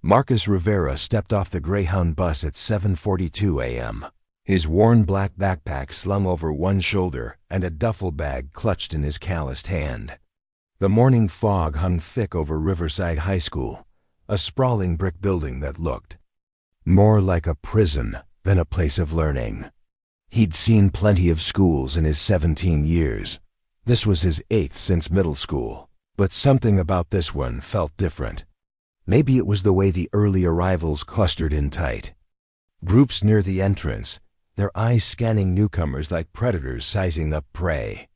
Marcus Rivera stepped off the Greyhound bus at 7:42 a.m., his worn black backpack slung over one shoulder and a duffel bag clutched in his calloused hand. The morning fog hung thick over Riverside High School, a sprawling brick building that looked more like a prison than a place of learning. He'd seen plenty of schools in his 17 years. This was his 8th since middle school, but something about this one felt different. Maybe it was the way the early arrivals clustered in tight groups near the entrance, their eyes scanning newcomers like predators sizing up prey.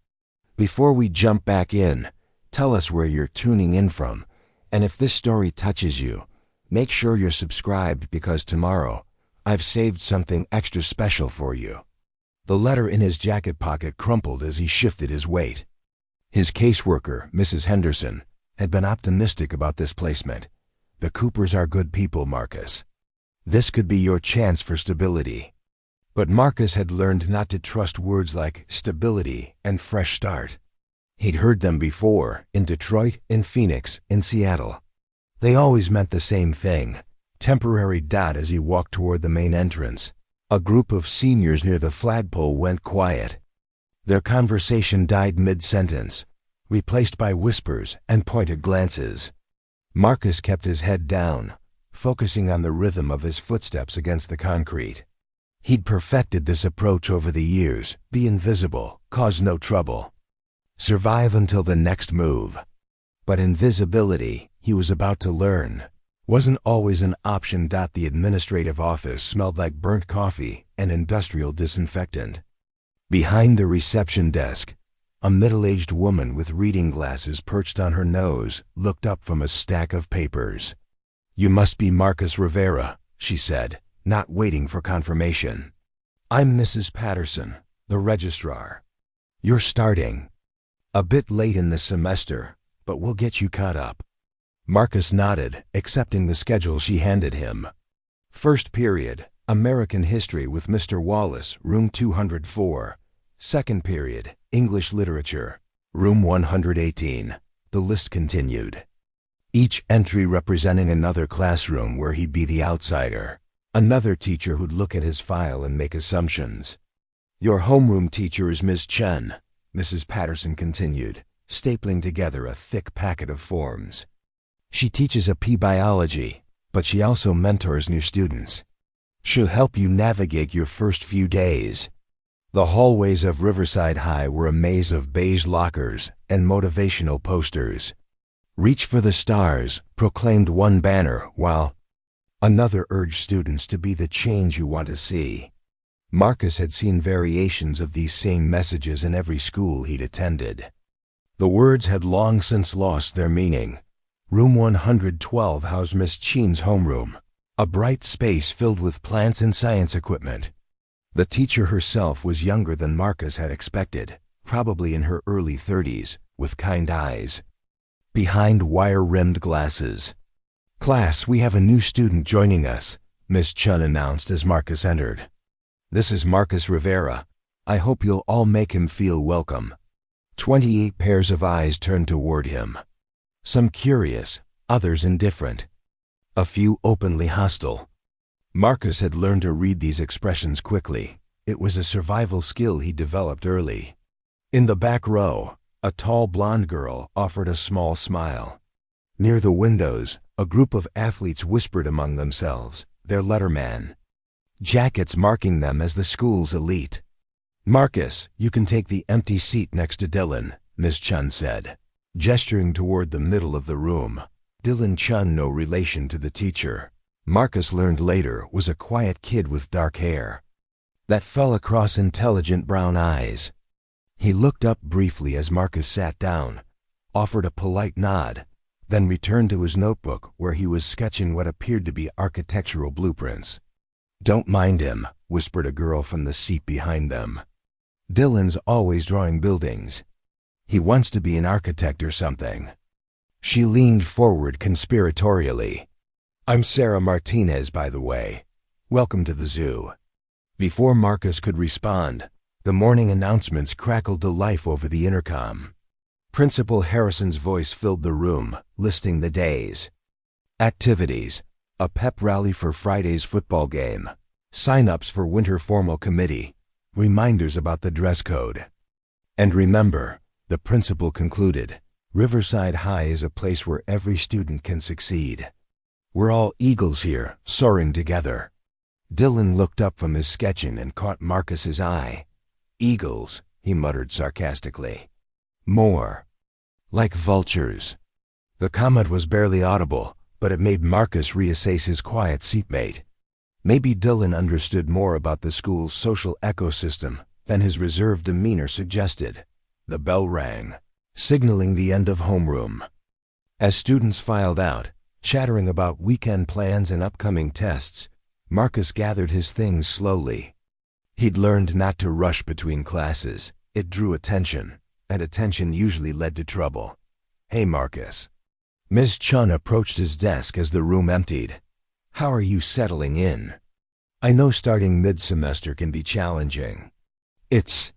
Before we jump back in, tell us where you're tuning in from, and if this story touches you, make sure you're subscribed because tomorrow I've saved something extra special for you. The letter in his jacket pocket crumpled as he shifted his weight. His caseworker, Mrs. Henderson, had been optimistic about this placement. The Coopers are good people, Marcus. This could be your chance for stability. But Marcus had learned not to trust words like stability and fresh start. He'd heard them before, in Detroit, in Phoenix, in Seattle. They always meant the same thing, temporary. As he walked toward the main entrance, a group of seniors near the flagpole went quiet. Their conversation died mid-sentence, replaced by whispers and pointed glances. Marcus kept his head down, focusing on the rhythm of his footsteps against the concrete. He'd perfected this approach over the years: be invisible, cause no trouble, survive until the next move. But invisibility, he was about to learn, wasn't always an option. The administrative office smelled like burnt coffee and industrial disinfectant. Behind the reception desk, a middle-aged woman with reading glasses perched on her nose looked up from a stack of papers. "You must be Marcus Rivera," she said, not waiting for confirmation. "I'm Mrs. Patterson, the registrar. You're starting a bit late in the semester, but we'll get you caught up." Marcus nodded, accepting the schedule she handed him. First period, American History with Mr. Wallace, room 204. Second period, English Literature, room 118. The list continued. Each entry representing another classroom where he'd be the outsider, another teacher who'd look at his file and make assumptions. "Your homeroom teacher is Ms. Chen," Mrs. Patterson continued, stapling together a thick packet of forms. "She teaches AP biology, but she also mentors new students. She'll help you navigate your first few days." The hallways of Riverside High were a maze of beige lockers and motivational posters. "Reach for the stars," proclaimed one banner, while another urged students to be the change you want to see. Marcus had seen variations of these same messages in every school he'd attended. The words had long since lost their meaning. Room 112 housed Miss Chen's homeroom, a bright space filled with plants and science equipment. The teacher herself was younger than Marcus had expected, probably in her early 30s, with kind eyes behind wire-rimmed glasses. "Class, we have a new student joining us," Miss Chen announced as Marcus entered. "This is Marcus Rivera. I hope you'll all make him feel welcome." 28 pairs of eyes turned toward him. Some curious, others indifferent, a few openly hostile. Marcus had learned to read these expressions quickly. It was a survival skill he developed early. In the back row, a tall blonde girl offered a small smile. Near the windows, a group of athletes whispered among themselves, their letterman jackets marking them as the school's elite. "Marcus, you can take the empty seat next to Dylan," Miss Chun said, gesturing toward the middle of the room. Dylan Chun, no relation to the teacher, Marcus learned later, was a quiet kid with dark hair that fell across intelligent brown eyes. He looked up briefly as Marcus sat down, offered a polite nod, then returned to his notebook where he was sketching what appeared to be architectural blueprints. "Don't mind him," whispered a girl from the seat behind them. "Dylan's always drawing buildings. He wants to be an architect or something." She leaned forward conspiratorially. "I'm Sarah Martinez, by the way. Welcome to the zoo." Before Marcus could respond, the morning announcements crackled to life over the intercom. Principal Harrison's voice filled the room, listing the days. "Activities: A pep rally for Friday's football game. Sign-ups for winter formal committee. Reminders about the dress code. And remember, the principal concluded, Riverside High is a place where every student can succeed. We're all eagles here, soaring together. Dylan looked up from his sketching and caught Marcus's eye. Eagles, he muttered sarcastically. More. Like vultures. The comment was barely audible, but it made Marcus reassess his quiet seatmate. Maybe Dylan understood more about the school's social ecosystem than his reserved demeanor suggested. The bell rang, signaling the end of homeroom. As students filed out, chattering about weekend plans and upcoming tests, Marcus gathered his things slowly. He'd learned not to rush between classes. It drew attention, and attention usually led to trouble. Hey, Marcus. Ms. Chun approached his desk as the room emptied. How are you settling in? I know starting mid-semester can be challenging. It's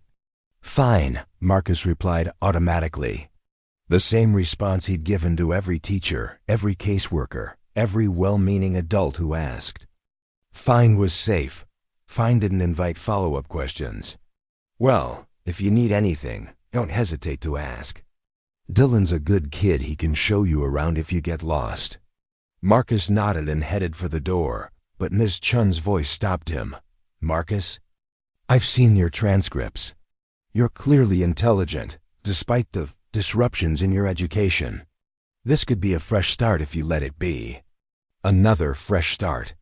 fine, Marcus replied automatically. The same response he'd given to every teacher, every caseworker, every well-meaning adult who asked. Fine was safe. Fine didn't invite follow-up questions. Well, if you need anything, don't hesitate to ask. Dylan's a good kid. He can show you around if you get lost. Marcus nodded and headed for the door, but Ms. Chun's voice stopped him. Marcus, I've seen your transcripts. You're clearly intelligent, despite the disruptions in your education. This could be a fresh start if you let it be. Another fresh start.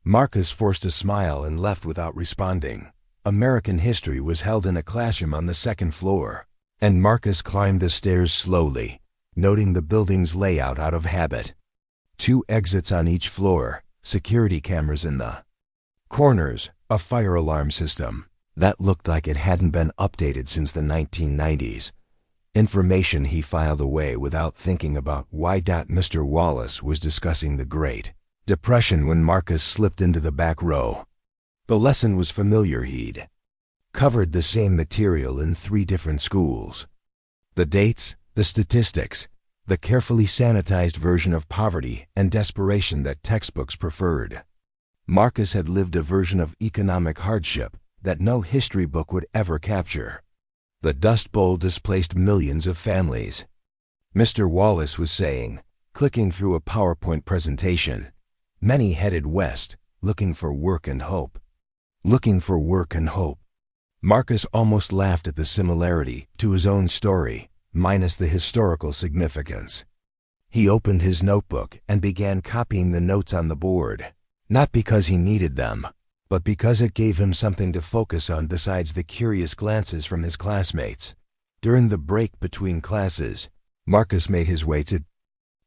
Marcus forced a smile and left without responding. American history was held in a classroom on the second floor, and Marcus climbed the stairs slowly, noting the building's layout out of habit. 2 exits on each floor, security cameras in the corners, a fire alarm system that looked like it hadn't been updated since the 1990s. Information he filed away without thinking about why. Mr. Wallace was discussing the Great Depression when Marcus slipped into the back row. The lesson was familiar. He'd covered the same material in 3 different schools. The dates, the statistics, the carefully sanitized version of poverty and desperation that textbooks preferred. Marcus had lived a version of economic hardship that no history book would ever capture. The Dust Bowl displaced millions of families. Mr. Wallace was saying, clicking through a PowerPoint presentation. Many headed west, looking for work and hope. Looking for work and hope. Marcus almost laughed at the similarity to his own story, minus the historical significance. He opened his notebook and began copying the notes on the board, not because he needed them, but because it gave him something to focus on besides the curious glances from his classmates. During the break between classes, Marcus made his way to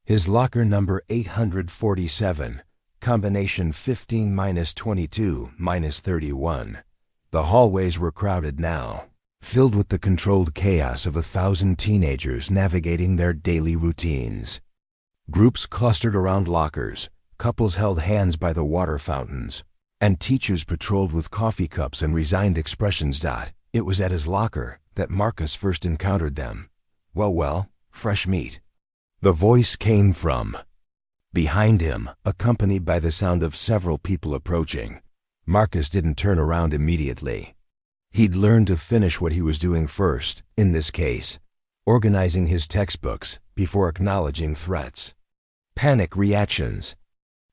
his locker number 847, combination 15-22-31. The hallways were crowded now, filled with the controlled chaos of 1,000 teenagers navigating their daily routines. Groups clustered around lockers, couples held hands by the water fountains, and teachers patrolled with coffee cups and resigned expressions. It was at his locker that Marcus first encountered them. Well, fresh meat. The voice came from behind him, accompanied by the sound of several people approaching. Marcus didn't turn around immediately. He'd learned to finish what he was doing first, in this case, organizing his textbooks before acknowledging threats. Panic reactions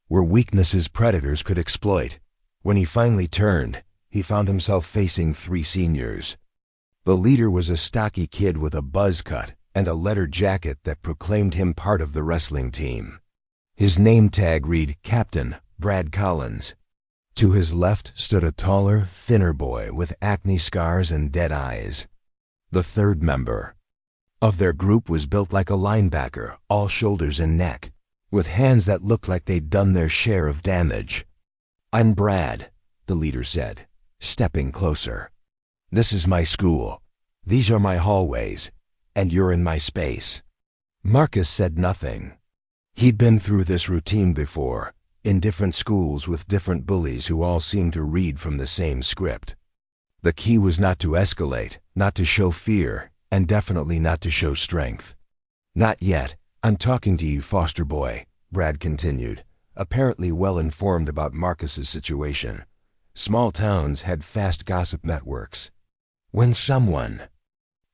were weaknesses predators could exploit. When he finally turned, he found himself facing 3 seniors. The leader was a stocky kid with a buzz cut and a leather jacket that proclaimed him part of the wrestling team. His name tag read Captain Brad Collins. To his left stood a taller, thinner boy with acne scars and dead eyes. The third member of their group was built like a linebacker, all shoulders and neck, with hands that looked like they'd done their share of damage. I'm Brad, the leader said, stepping closer. This is my school. These are my hallways, and you're in my space. Marcus said nothing. He'd been through this routine before, in different schools with different bullies who all seemed to read from the same script. The key was not to escalate, not to show fear, and definitely not to show strength. Not yet. I'm talking to you, foster boy, Brad continued. apparently well informed about Marcus's situation. Small towns had fast gossip networks. When someone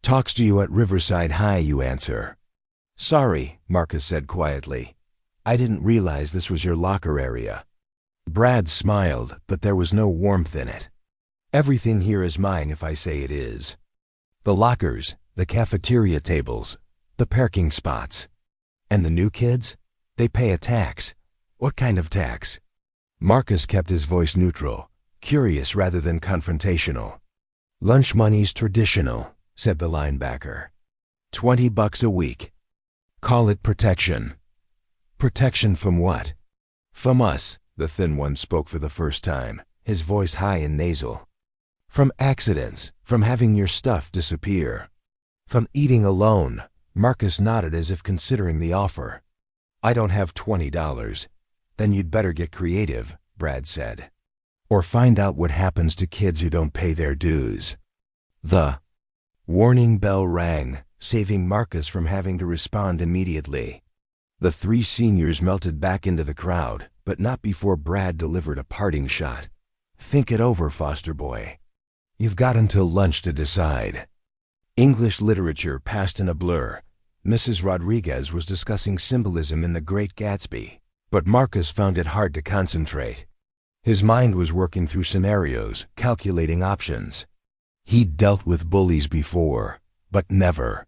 talks to you at Riverside High, you answer. "Sorry," Marcus said quietly. "I didn't realize this was your locker area." Brad smiled, but there was no warmth in it. "Everything here is mine if I say it is. The lockers, the cafeteria tables, the parking spots. And the new kids? They pay a tax." "What kind of tax?" Marcus kept his voice neutral, curious rather than confrontational. "Lunch money's traditional," said the linebacker. $20 a week. Call it protection." "Protection from what?" "From us," the thin one spoke for the first time, his voice high and nasal. "From accidents, from having your stuff disappear. From eating alone." Marcus nodded as if considering the offer. "I don't have $20. "Then you'd better get creative," Brad said. "Or find out what happens to kids who don't pay their dues." The warning bell rang, saving Marcus from having to respond immediately. The three seniors melted back into the crowd, but not before Brad delivered a parting shot. "Think it over, foster boy. You've got until lunch to decide." English literature passed in a blur. Mrs. Rodriguez was discussing symbolism in The Great Gatsby, but Marcus found it hard to concentrate. His mind was working through scenarios, calculating options. He'd dealt with bullies before, but never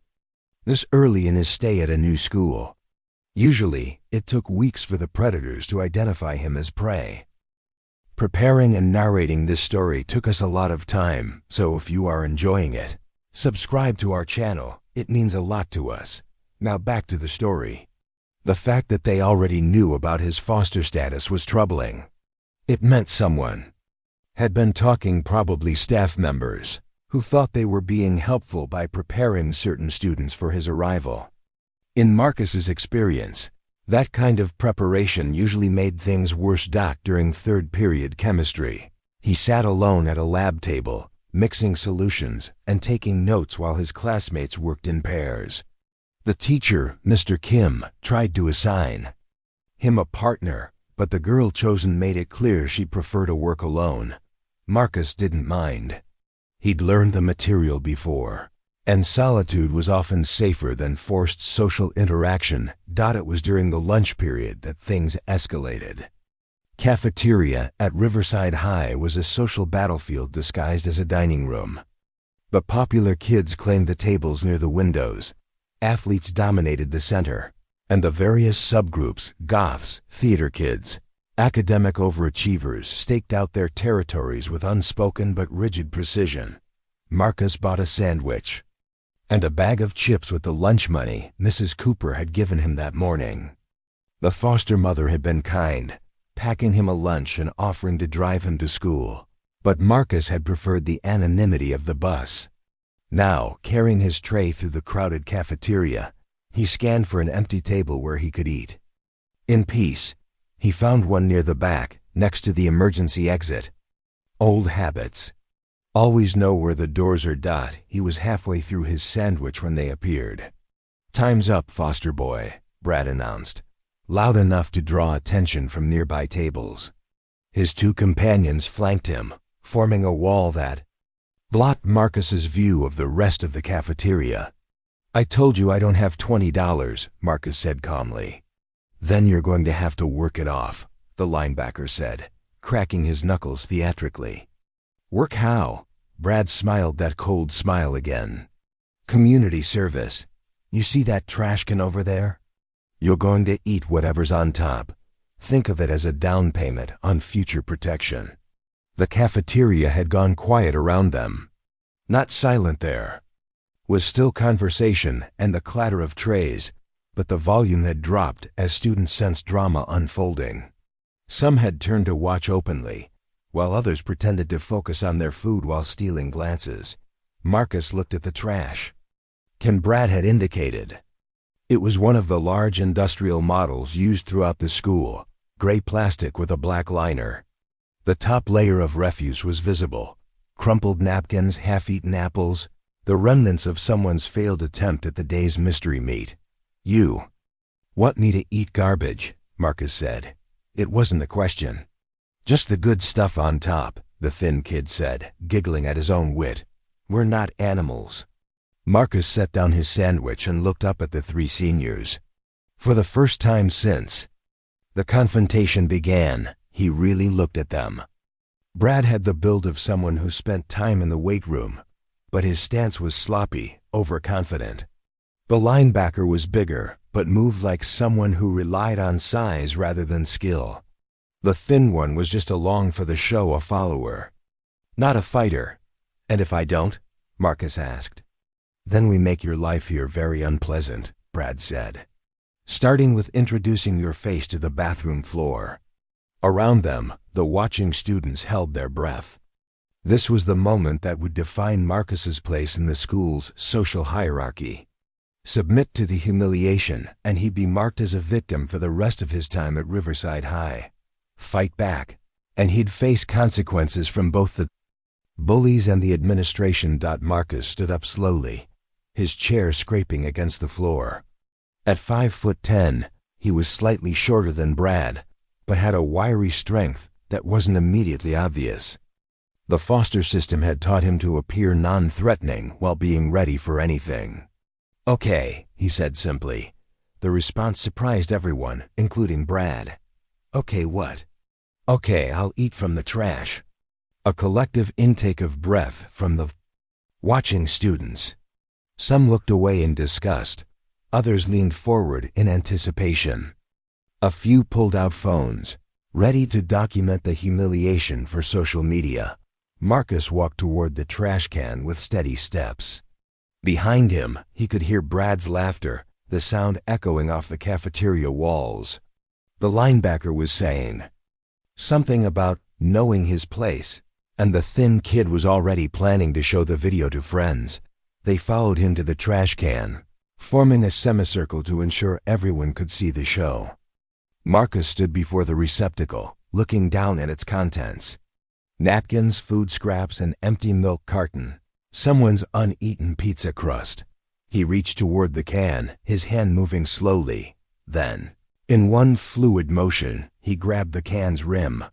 this early in his stay at a new school. Usually, it took weeks for the predators to identify him as prey. Preparing and narrating this story took us a lot of time, so if you are enjoying it, subscribe to our channel. It means a lot to us. Now back to the story. The fact that they already knew about his foster status was troubling. It meant someone had been talking, probably staff members, who thought they were being helpful by preparing certain students for his arrival. In Marcus's experience, that kind of preparation usually made things worse. During third period chemistry, he sat alone at a lab table, mixing solutions and taking notes while his classmates worked in pairs. The teacher, Mr. Kim, tried to assign him a partner, but the girl chosen made it clear she preferred to work alone. Marcus didn't mind. He'd learned the material before, and solitude was often safer than forced social interaction. It was during the lunch period that things escalated. Cafeteria at Riverside High was a social battlefield disguised as a dining room. The popular kids claimed the tables near the windows. Athletes dominated the center, and the various subgroups, goths, theater kids, academic overachievers, staked out their territories with unspoken but rigid precision. Marcus bought a sandwich and a bag of chips with the lunch money Mrs. Cooper had given him that morning. The foster mother had been kind, packing him a lunch and offering to drive him to school, but Marcus had preferred the anonymity of the bus. Now, carrying his tray through the crowded cafeteria, he scanned for an empty table where he could eat. In peace, he found one near the back, next to the emergency exit. Old habits. Always know where the doors are. He was halfway through his sandwich when they appeared. "Time's up, foster boy," Brad announced, loud enough to draw attention from nearby tables. His two companions flanked him, forming a wall that blocked Marcus's view of the rest of the cafeteria. "I told you I don't have $20, Marcus said calmly. "Then you're going to have to work it off," the linebacker said, cracking his knuckles theatrically. "Work how?" Brad smiled that cold smile again. "Community service. You see that trash can over there? You're going to eat whatever's on top. Think of it as a down payment on future protection." The cafeteria had gone quiet around them. Not silent there was still conversation and the clatter of trays, but the volume had dropped as students sensed drama unfolding. Some had turned to watch openly, while others pretended to focus on their food while stealing glances. Marcus looked at the trash can Brad had indicated. It was one of the large industrial models used throughout the school, gray plastic with a black liner. The top layer of refuse was visible: crumpled napkins, half-eaten apples, the remnants of someone's failed attempt at the day's mystery meat. "You want me to eat garbage?" Marcus said. It wasn't a question. Just the good stuff on top, the thin kid said, giggling at his own wit. We're not animals. Marcus set down his sandwich and looked up at the three seniors. For the first time since the confrontation began, he really looked at them. Brad had the build of someone who spent time in the weight room, but his stance was sloppy, overconfident. The linebacker was bigger, but moved like someone who relied on size rather than skill. The thin one was just along for the show, a follower, not a fighter. And if I don't? Marcus asked. Then we make your life here very unpleasant, Brad said. Starting with introducing your face to the bathroom floor. Around them, the watching students held their breath. This was the moment that would define Marcus's place in the school's social hierarchy. Submit to the humiliation, and he'd be marked as a victim for the rest of his time at Riverside High. Fight back, and he'd face consequences from both the bullies and the administration. Marcus stood up slowly, his chair scraping against the floor. At 5'10", he was slightly shorter than Brad, but had a wiry strength that wasn't immediately obvious. The foster system had taught him to appear non-threatening while being ready for anything. Okay, he said simply. The response surprised everyone, including Brad. Okay, what? Okay, I'll eat from the trash. A collective intake of breath from the watching students. Some looked away in disgust. Others leaned forward in anticipation. A few pulled out phones, ready to document the humiliation for social media. Marcus walked toward the trash can with steady steps. Behind him, he could hear Brad's laughter, the sound echoing off the cafeteria walls. The linebacker was saying something about knowing his place, and the thin kid was already planning to show the video to friends. They followed him to the trash can, forming a semicircle to ensure everyone could see the show. Marcus stood before the receptacle, looking down at its contents. Napkins, food scraps, an empty milk carton, someone's uneaten pizza crust. He reached toward the can, his hand moving slowly. Then, in one fluid motion, he grabbed the can's rim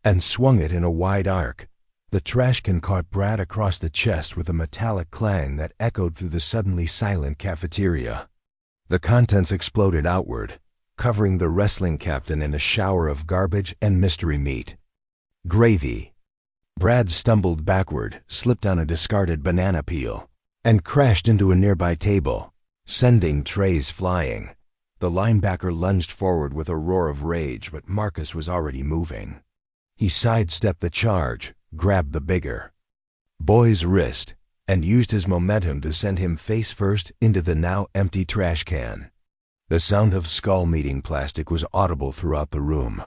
and swung it in a wide arc. The trash can caught Brad across the chest with a metallic clang that echoed through the suddenly silent cafeteria. The contents exploded outward, covering the wrestling captain in a shower of garbage and mystery meat. Gravy. Brad stumbled backward, slipped on a discarded banana peel, and crashed into a nearby table, sending trays flying. The linebacker lunged forward with a roar of rage, but Marcus was already moving. He sidestepped the charge, grabbed the bigger boy's wrist, and used his momentum to send him face first into the now empty trash can. The sound of skull meeting plastic was audible throughout the room.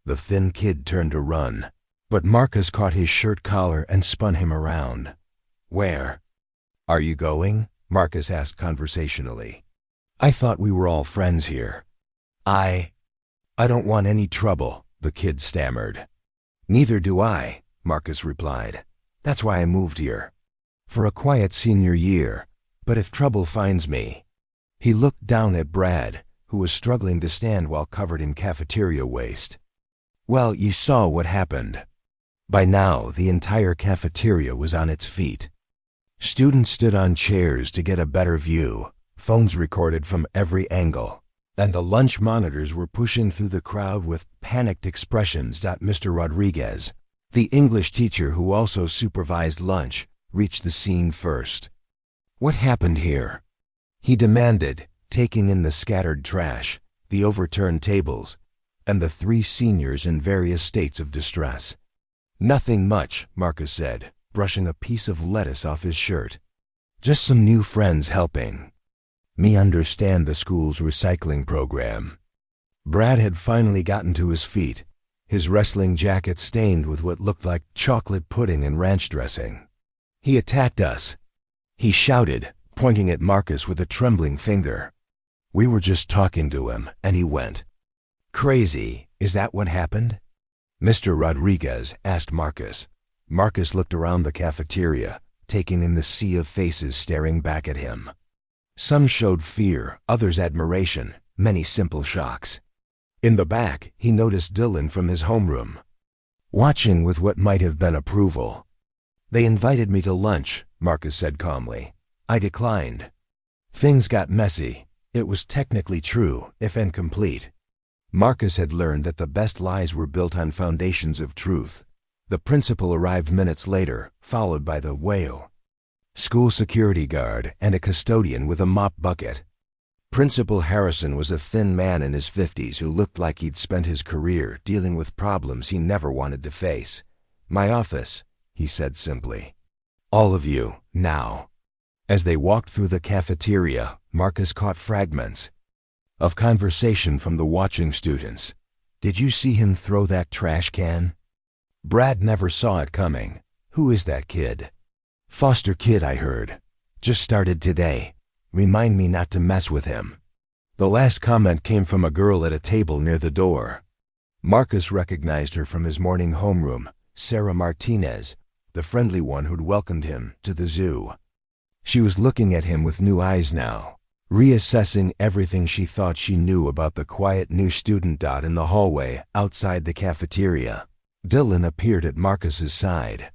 The thin kid turned to run, but Marcus caught his shirt collar and spun him around. Where are you going? Marcus asked conversationally. I thought we were all friends here. I don't want any trouble, the kid stammered. Neither do I, Marcus replied. That's why I moved here. For a quiet senior year, but if trouble finds me. He looked down at Brad, who was struggling to stand while covered in cafeteria waste. Well, you saw what happened. By now, the entire cafeteria was on its feet. Students stood on chairs to get a better view, phones recorded from every angle, and the lunch monitors were pushing through the crowd with panicked expressions. Mr. Rodriguez, the English teacher who also supervised lunch, reached the scene first. What happened here? He demanded, taking in the scattered trash, the overturned tables, and the three seniors in various states of distress. Nothing much, Marcus said, brushing a piece of lettuce off his shirt. Just some new friends helping me understand the school's recycling program. Brad had finally gotten to his feet, his wrestling jacket stained with what looked like chocolate pudding and ranch dressing. He attacked us, he shouted, pointing at Marcus with a trembling finger. We were just talking to him, and he went crazy. Is that what happened? Mr. Rodriguez asked Marcus. Marcus looked around the cafeteria, taking in the sea of faces staring back at him. Some showed fear, others admiration, many simple shocks. In the back, he noticed Dylan from his homeroom, watching with what might have been approval. "They invited me to lunch," Marcus said calmly. "I declined. Things got messy. It was technically true, if incomplete." Marcus had learned that the best lies were built on foundations of truth. The principal arrived minutes later, followed by the whale, school security guard, and a custodian with a mop bucket. Principal Harrison was a thin man in his 50s who looked like he'd spent his career dealing with problems he never wanted to face. "My office," he said simply. "All of you, now." As they walked through the cafeteria, Marcus caught fragments of conversation from the watching students. "Did you see him throw that trash can?" "Brad never saw it coming." "Who is that kid?" "Foster kid, I heard. Just started today. Remind me not to mess with him." The last comment came from a girl at a table near the door. Marcus recognized her from his morning homeroom, Sarah Martinez, the friendly one who'd welcomed him to the zoo. She was looking at him with new eyes now, reassessing everything she thought she knew about the quiet new student dot in the hallway outside the cafeteria. Dylan appeared at Marcus's side.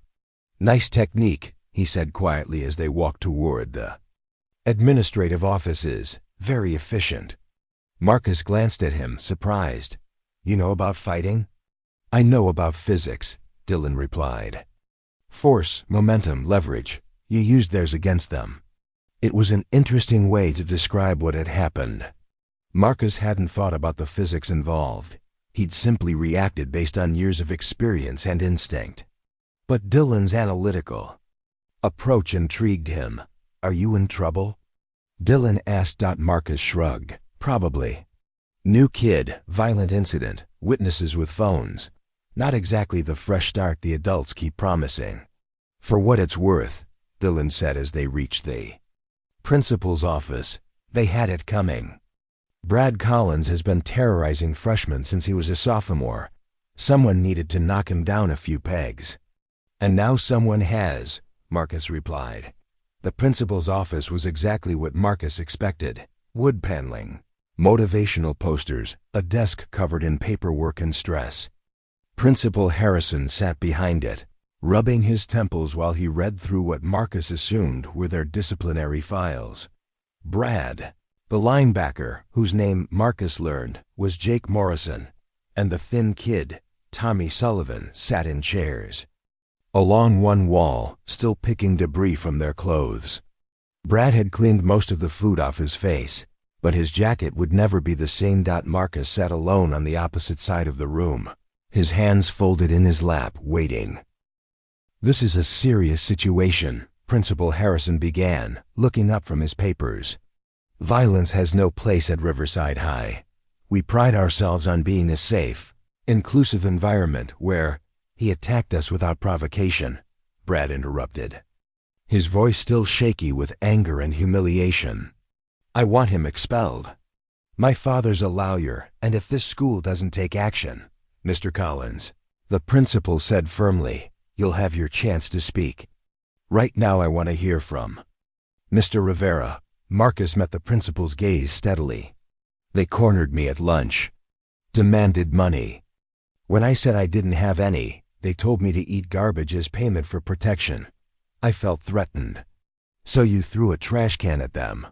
"Nice technique," he said quietly as they walked toward the administrative offices. "Very efficient." Marcus glanced at him, surprised. "You know about fighting?" "I know about physics," Dylan replied. "Force, momentum, leverage. You used theirs against them." It was an interesting way to describe what had happened. Marcus hadn't thought about the physics involved. He'd simply reacted based on years of experience and instinct. But Dylan's analytical approach intrigued him. "Are you in trouble?" Dylan asked. Marcus shrugged. "Probably. New kid, violent incident, witnesses with phones. Not exactly the fresh start the adults keep promising." "For what it's worth," Dylan said as they reached the principal's office. They had it coming. "Brad Collins has been terrorizing freshmen since he was a sophomore. Someone needed to knock him down a few pegs." "And now someone has," Marcus replied. The principal's office was exactly what Marcus expected. Wood paneling, motivational posters, a desk covered in paperwork and stress. Principal Harrison sat behind it, rubbing his temples while he read through what Marcus assumed were their disciplinary files. Brad, the linebacker, whose name Marcus learned was Jake Morrison, and the thin kid, Tommy Sullivan, sat in chairs along one wall, still picking debris from their clothes. Brad had cleaned most of the food off his face, but his jacket would never be the same. Marcus sat alone on the opposite side of the room, his hands folded in his lap, waiting. "This is a serious situation," Principal Harrison began, looking up from his papers. "Violence has no place at Riverside High. We pride ourselves on being a safe, inclusive environment where—" "He attacked us without provocation," Brad interrupted, his voice still shaky with anger and humiliation. "I want him expelled. My father's a lawyer, and if this school doesn't take action—" "Mr. Collins," the principal said firmly, "you'll have your chance to speak. Right now I want to hear from Mr. Rivera." Marcus met the principal's gaze steadily. "They cornered me at lunch. Demanded money. When I said I didn't have any, they told me to eat garbage as payment for protection. I felt threatened. So you threw a trash can at them."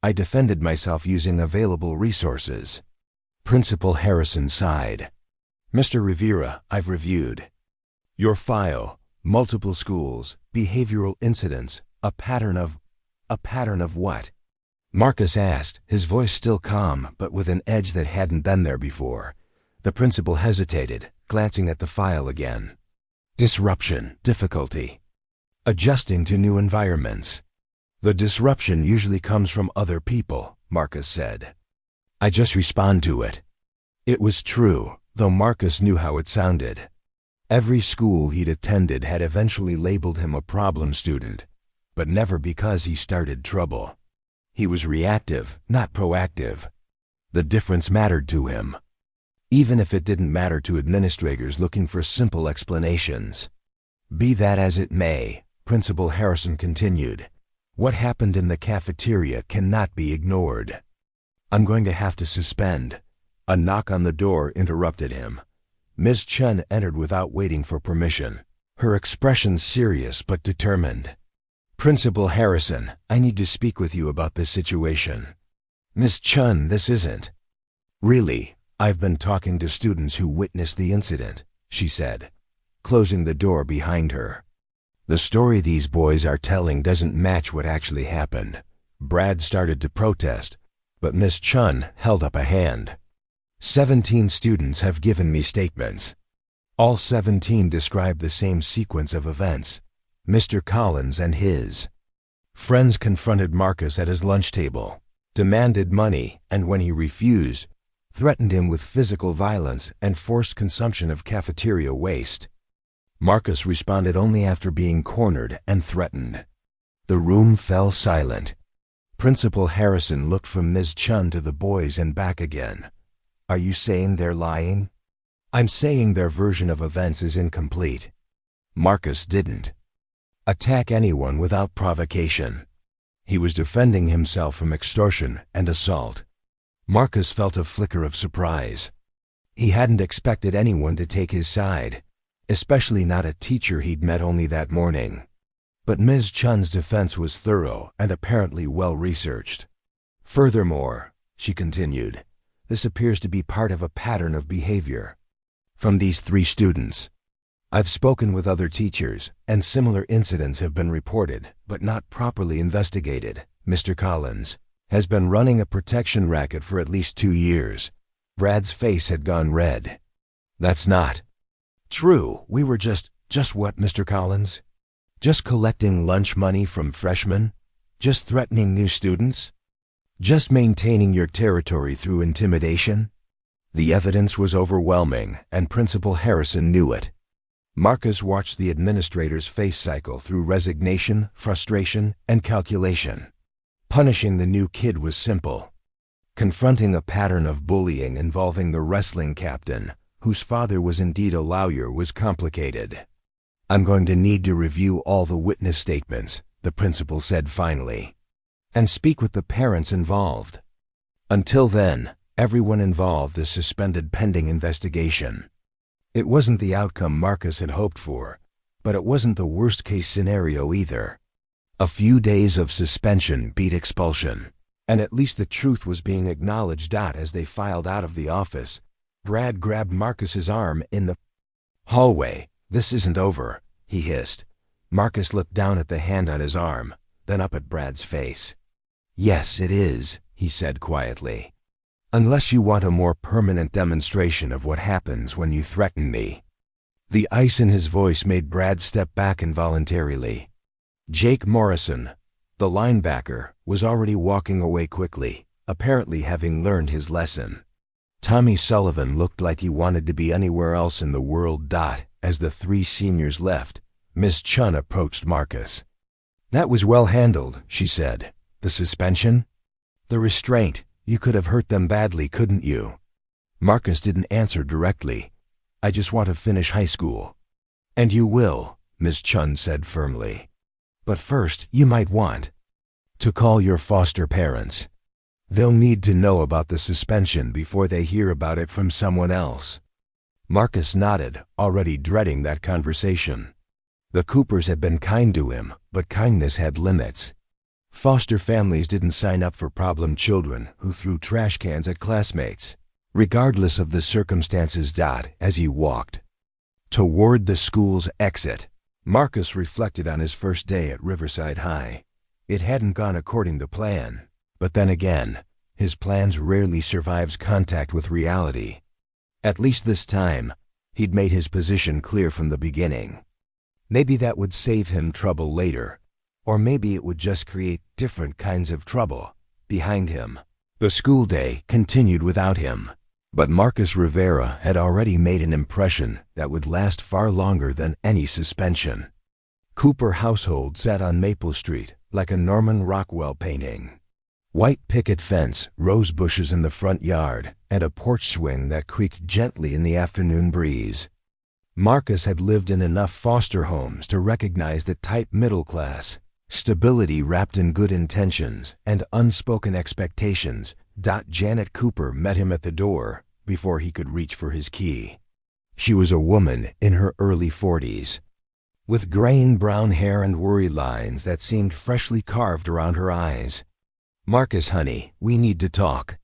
"I defended myself using available resources." Principal Harrison sighed. "Mr. Rivera, I've reviewed your file. Multiple schools, behavioral incidents, a pattern of what?" Marcus asked, his voice still calm but with an edge that hadn't been there before. The principal hesitated, glancing at the file again. "Disruption, difficulty. Adjusting to new environments." "The disruption usually comes from other people," Marcus said. "I just respond to it." It was true, though Marcus knew how it sounded. Every school he'd attended had eventually labeled him a problem student, but never because he started trouble. He was reactive, not proactive. The difference mattered to him, even if it didn't matter to administrators looking for simple explanations. "Be that as it may," Principal Harrison continued, "what happened in the cafeteria cannot be ignored. I'm going to have to suspend A knock on the door interrupted him. Ms. Chun entered without waiting for permission, her expression serious but determined. "Principal Harrison, I need to speak with you about this situation." "Ms. Chun, this isn't." "Really, I've been talking to students who witnessed the incident," she said, closing the door behind her. "The story these boys are telling doesn't match what actually happened." Brad started to protest, but Ms. Chun held up a hand. 17 students have given me statements. All 17 describe the same sequence of events. Mr. Collins and his friends confronted Marcus at his lunch table, demanded money, and when he refused, threatened him with physical violence and forced consumption of cafeteria waste. Marcus responded only after being cornered and threatened. The room fell silent. Principal Harrison looked from Ms. Chun to the boys and back again. "Are you saying they're lying?" "I'm saying their version of events is incomplete." Marcus didn't attack anyone without provocation. He was defending himself from extortion and assault. Marcus felt a flicker of surprise. He hadn't expected anyone to take his side, especially not a teacher he'd met only that morning. But Ms. Chun's defense was thorough and apparently well-researched. "Furthermore," she continued, "this appears to be part of a pattern of behavior from these 3 students. I've spoken with other teachers, and similar incidents have been reported, but not properly investigated. Mr. Collins has been running a protection racket for at least 2 years. Brad's face had gone red. "That's not true. We were just what, Mr. Collins? Just collecting lunch money from freshmen? Just threatening new students? Just maintaining your territory through intimidation?" The evidence was overwhelming, and Principal Harrison knew it. Marcus watched the administrator's face cycle through resignation, frustration, and calculation. Punishing the new kid was simple. Confronting a pattern of bullying involving the wrestling captain, whose father was indeed a lawyer, was complicated. "I'm going to need to review all the witness statements," the principal said finally, "and speak with the parents involved. Until then, everyone involved is suspended pending investigation." It wasn't the outcome Marcus had hoped for, but it wasn't the worst-case scenario either. A few days of suspension beat expulsion, and at least the truth was being acknowledged. As they filed out of the office, Brad grabbed Marcus's arm in the hallway. "This isn't over," he hissed. Marcus looked down at the hand on his arm, then up at Brad's face. "Yes, it is," he said quietly. "Unless you want a more permanent demonstration of what happens when you threaten me." The ice in his voice made Brad step back involuntarily. Jake Morrison, the linebacker, was already walking away quickly, apparently having learned his lesson. Tommy Sullivan looked like he wanted to be anywhere else in the world. As the 3 seniors left, Miss Chun approached Marcus. "That was well handled," she said. "The suspension? The restraint. You could have hurt them badly, couldn't you?" Marcus didn't answer directly. "I just want to finish high school." "And you will," Miss Chun said firmly. "But first, you might want to call your foster parents. They'll need to know about the suspension before they hear about it from someone else." Marcus nodded, already dreading that conversation. The Coopers had been kind to him, but kindness had limits. Foster families didn't sign up for problem children who threw trash cans at classmates, regardless of the circumstances. As he walked toward the school's exit, Marcus reflected on his first day at Riverside High. It hadn't gone according to plan, but then again, his plans rarely survives contact with reality. At least this time, he'd made his position clear from the beginning. Maybe that would save him trouble later, or maybe it would just create different kinds of trouble behind him. The school day continued without him, but Marcus Rivera had already made an impression that would last far longer than any suspension. Cooper household sat on Maple Street like a Norman Rockwell painting. White picket fence, rose bushes in the front yard, and a porch swing that creaked gently in the afternoon breeze. Marcus had lived in enough foster homes to recognize the type middle class, stability wrapped in good intentions and unspoken expectations. Janet Cooper met him at the door, before he could reach for his key. She was a woman in her early 40s, with graying brown hair and worry lines that seemed freshly carved around her eyes. "Marcus, honey, we need to talk."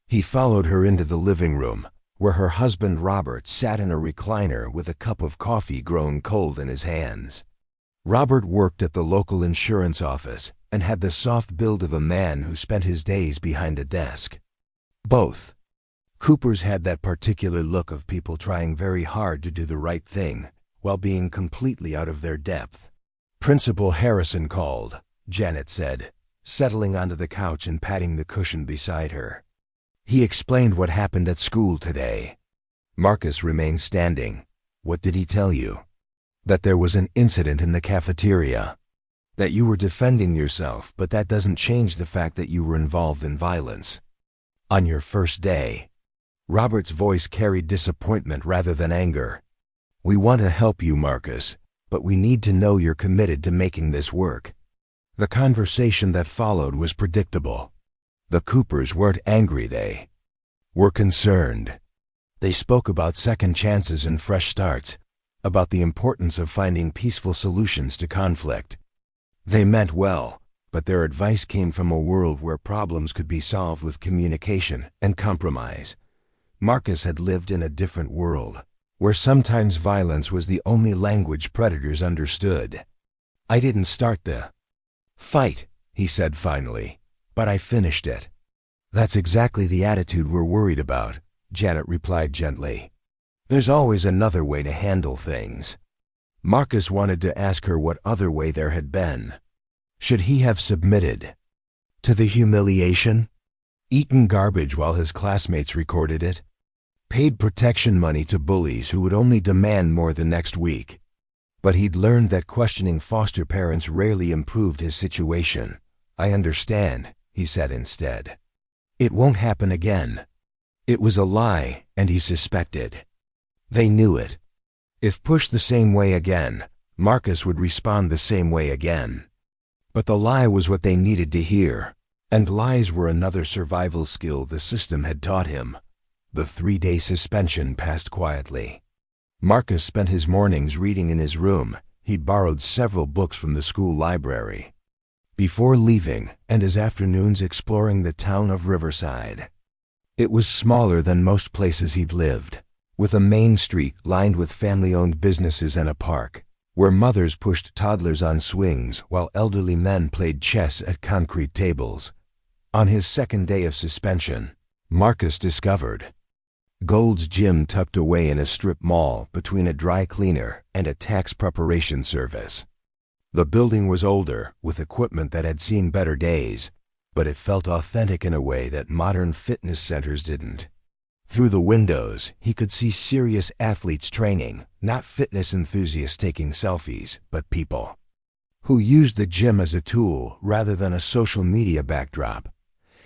He followed her into the living room, where her husband Robert sat in a recliner with a cup of coffee grown cold in his hands. Robert worked at the local insurance office and had the soft build of a man who spent his days behind a desk. Both Coopers had that particular look of people trying very hard to do the right thing while being completely out of their depth. "Principal Harrison called," Janet said, settling onto the couch and patting the cushion beside her. "He explained what happened at school today." Marcus remained standing. "What did he tell you?" "That there was an incident in the cafeteria. That you were defending yourself, but that doesn't change the fact that you were involved in violence. On your first day." Robert's voice carried disappointment rather than anger. "We want to help you, Marcus, but we need to know you're committed to making this work." The conversation that followed was predictable. The Coopers weren't angry, they were concerned. They spoke about second chances and fresh starts, about the importance of finding peaceful solutions to conflict. They meant well, but their advice came from a world where problems could be solved with communication and compromise. Marcus had lived in a different world, where sometimes violence was the only language predators understood. "I didn't start the fight," he said finally, "but I finished it." "That's exactly the attitude we're worried about," Janet replied gently. "There's always another way to handle things." Marcus wanted to ask her what other way there had been. Should he have submitted to the humiliation? Eaten garbage while his classmates recorded it? Paid protection money to bullies who would only demand more the next week? But he'd learned that questioning foster parents rarely improved his situation. "I understand," he said instead. "It won't happen again." It was a lie, and he suspected. They knew it. If pushed the same way again, Marcus would respond the same way again. But the lie was what they needed to hear, and lies were another survival skill the system had taught him. The 3-day suspension passed quietly. Marcus spent his mornings reading in his room. He'd borrowed several books from the school library before leaving, and his afternoons exploring the town of Riverside. It was smaller than most places he'd lived, with a main street lined with family-owned businesses and a park, where mothers pushed toddlers on swings while elderly men played chess at concrete tables. On his second day of suspension, Marcus discovered Gold's Gym tucked away in a strip mall between a dry cleaner and a tax preparation service. The building was older, with equipment that had seen better days, but it felt authentic in a way that modern fitness centers didn't. Through the windows, he could see serious athletes training, not fitness enthusiasts taking selfies, but people who used the gym as a tool rather than a social media backdrop.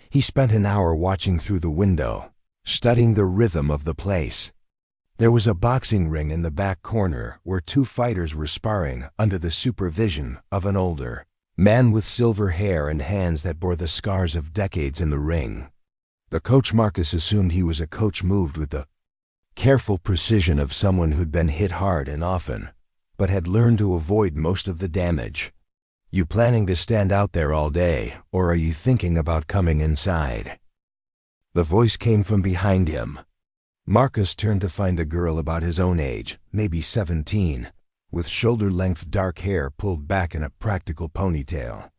He spent an hour watching through the window, studying the rhythm of the place. There was a boxing ring in the back corner where 2 fighters were sparring under the supervision of an older man with silver hair and hands that bore the scars of decades in the ring. The coach, Marcus assumed he was a coach, moved with the careful precision of someone who'd been hit hard and often, but had learned to avoid most of the damage. "You planning to stand out there all day, or are you thinking about coming inside?" The voice came from behind him. Marcus turned to find a girl about his own age, maybe 17, with shoulder-length dark hair pulled back in a practical ponytail.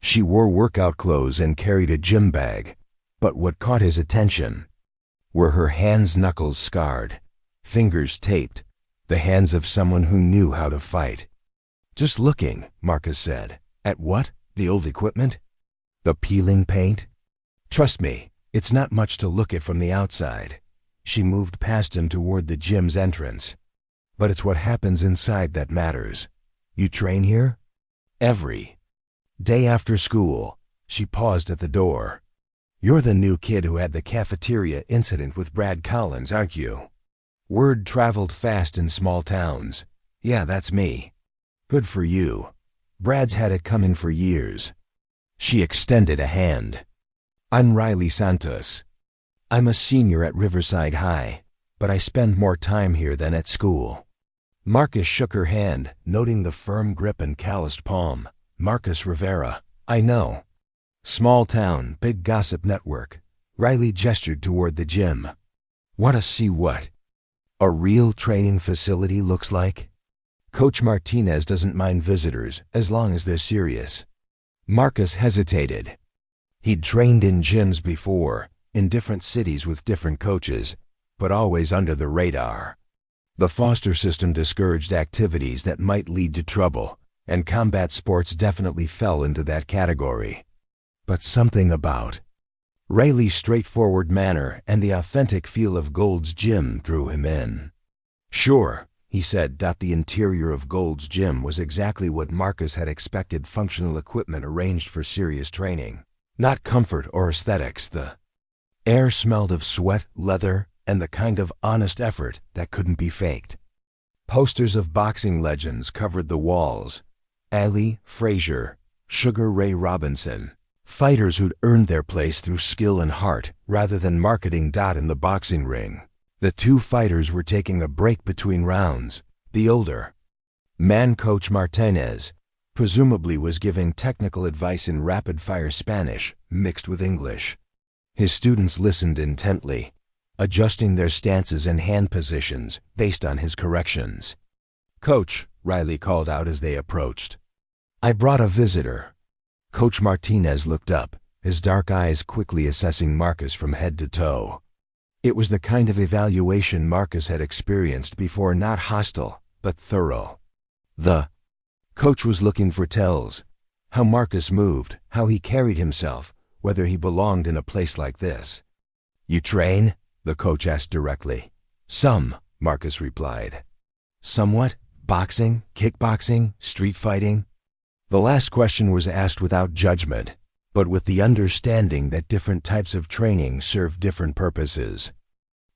She wore workout clothes and carried a gym bag, but what caught his attention were her hands' knuckles scarred, fingers taped, the hands of someone who knew how to fight. "Just looking," Marcus said. "At what? The old equipment? The peeling paint? Trust me, it's not much to look at from the outside." She moved past him toward the gym's entrance. "But it's what happens inside that matters. You train here?" "Every day after school." She paused at the door. "You're the new kid who had the cafeteria incident with Brad Collins, aren't you?" Word traveled fast in small towns. "Yeah, that's me." "Good for you. Brad's had it coming for years." She extended a hand. "I'm Riley Santos." I'm a senior at Riverside High, but I spend more time here than at school. Marcus shook her hand, noting the firm grip and calloused palm. Marcus Rivera. I know. Small town, big gossip network. Riley gestured toward the gym. Want to see what a real training facility looks like? Coach Martinez doesn't mind visitors as long as they're serious. Marcus hesitated. He'd trained in gyms before, in different cities with different coaches, but always under the radar. The foster system discouraged activities that might lead to trouble, and combat sports definitely fell into that category. But something about Rayleigh's straightforward manner and the authentic feel of Gold's Gym drew him in. Sure, he said. The interior of Gold's Gym was exactly what Marcus had expected, functional equipment arranged for serious training. Not comfort or aesthetics. The air smelled of sweat, leather, and the kind of honest effort that couldn't be faked. Posters of boxing legends covered the walls. Ali, Frazier, Sugar Ray Robinson. Fighters who'd earned their place through skill and heart rather than marketing. In the boxing ring, the two fighters were taking a break between rounds. The older man, Coach Martinez, presumably was giving technical advice in rapid-fire Spanish mixed with English. His students listened intently, adjusting their stances and hand positions based on his corrections. "Coach," Riley called out as they approached. "I brought a visitor." Coach Martinez looked up, his dark eyes quickly assessing Marcus from head to toe. It was the kind of evaluation Marcus had experienced before, not hostile, but thorough. The coach was looking for tells. How Marcus moved, how he carried himself, whether he belonged in a place like this. "You train?" the coach asked directly. "Some," Marcus replied. "Somewhat? Boxing, kickboxing, street fighting?" The last question was asked without judgment, but with the understanding that different types of training serve different purposes.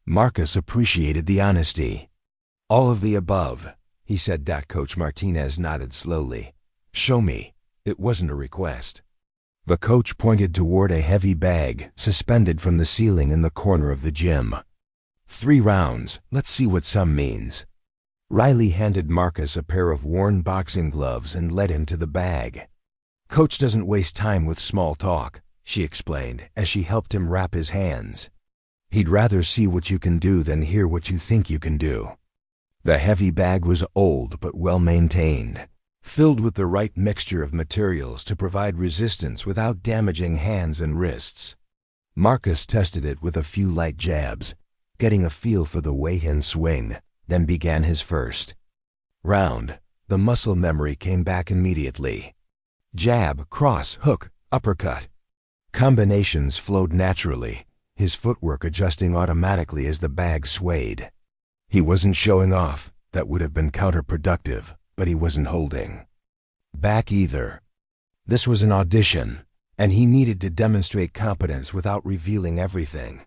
Marcus appreciated the honesty. "All of the above," he said. Coach Martinez nodded slowly. "Show me." It wasn't a request. The coach pointed toward a heavy bag suspended from the ceiling in the corner of the gym. 3 rounds, let's see what some means." Riley handed Marcus a pair of worn boxing gloves and led him to the bag. "Coach doesn't waste time with small talk," she explained as she helped him wrap his hands. "He'd rather see what you can do than hear what you think you can do." The heavy bag was old but well maintained, filled with the right mixture of materials to provide resistance without damaging hands and wrists. Marcus tested it with a few light jabs, getting a feel for the weight and swing, then began his first round. The muscle memory came back immediately. Jab, cross, hook, uppercut. Combinations flowed naturally, his footwork adjusting automatically as the bag swayed. He wasn't showing off, that would have been counterproductive, but he wasn't holding back either. This was an audition, and he needed to demonstrate competence without revealing everything.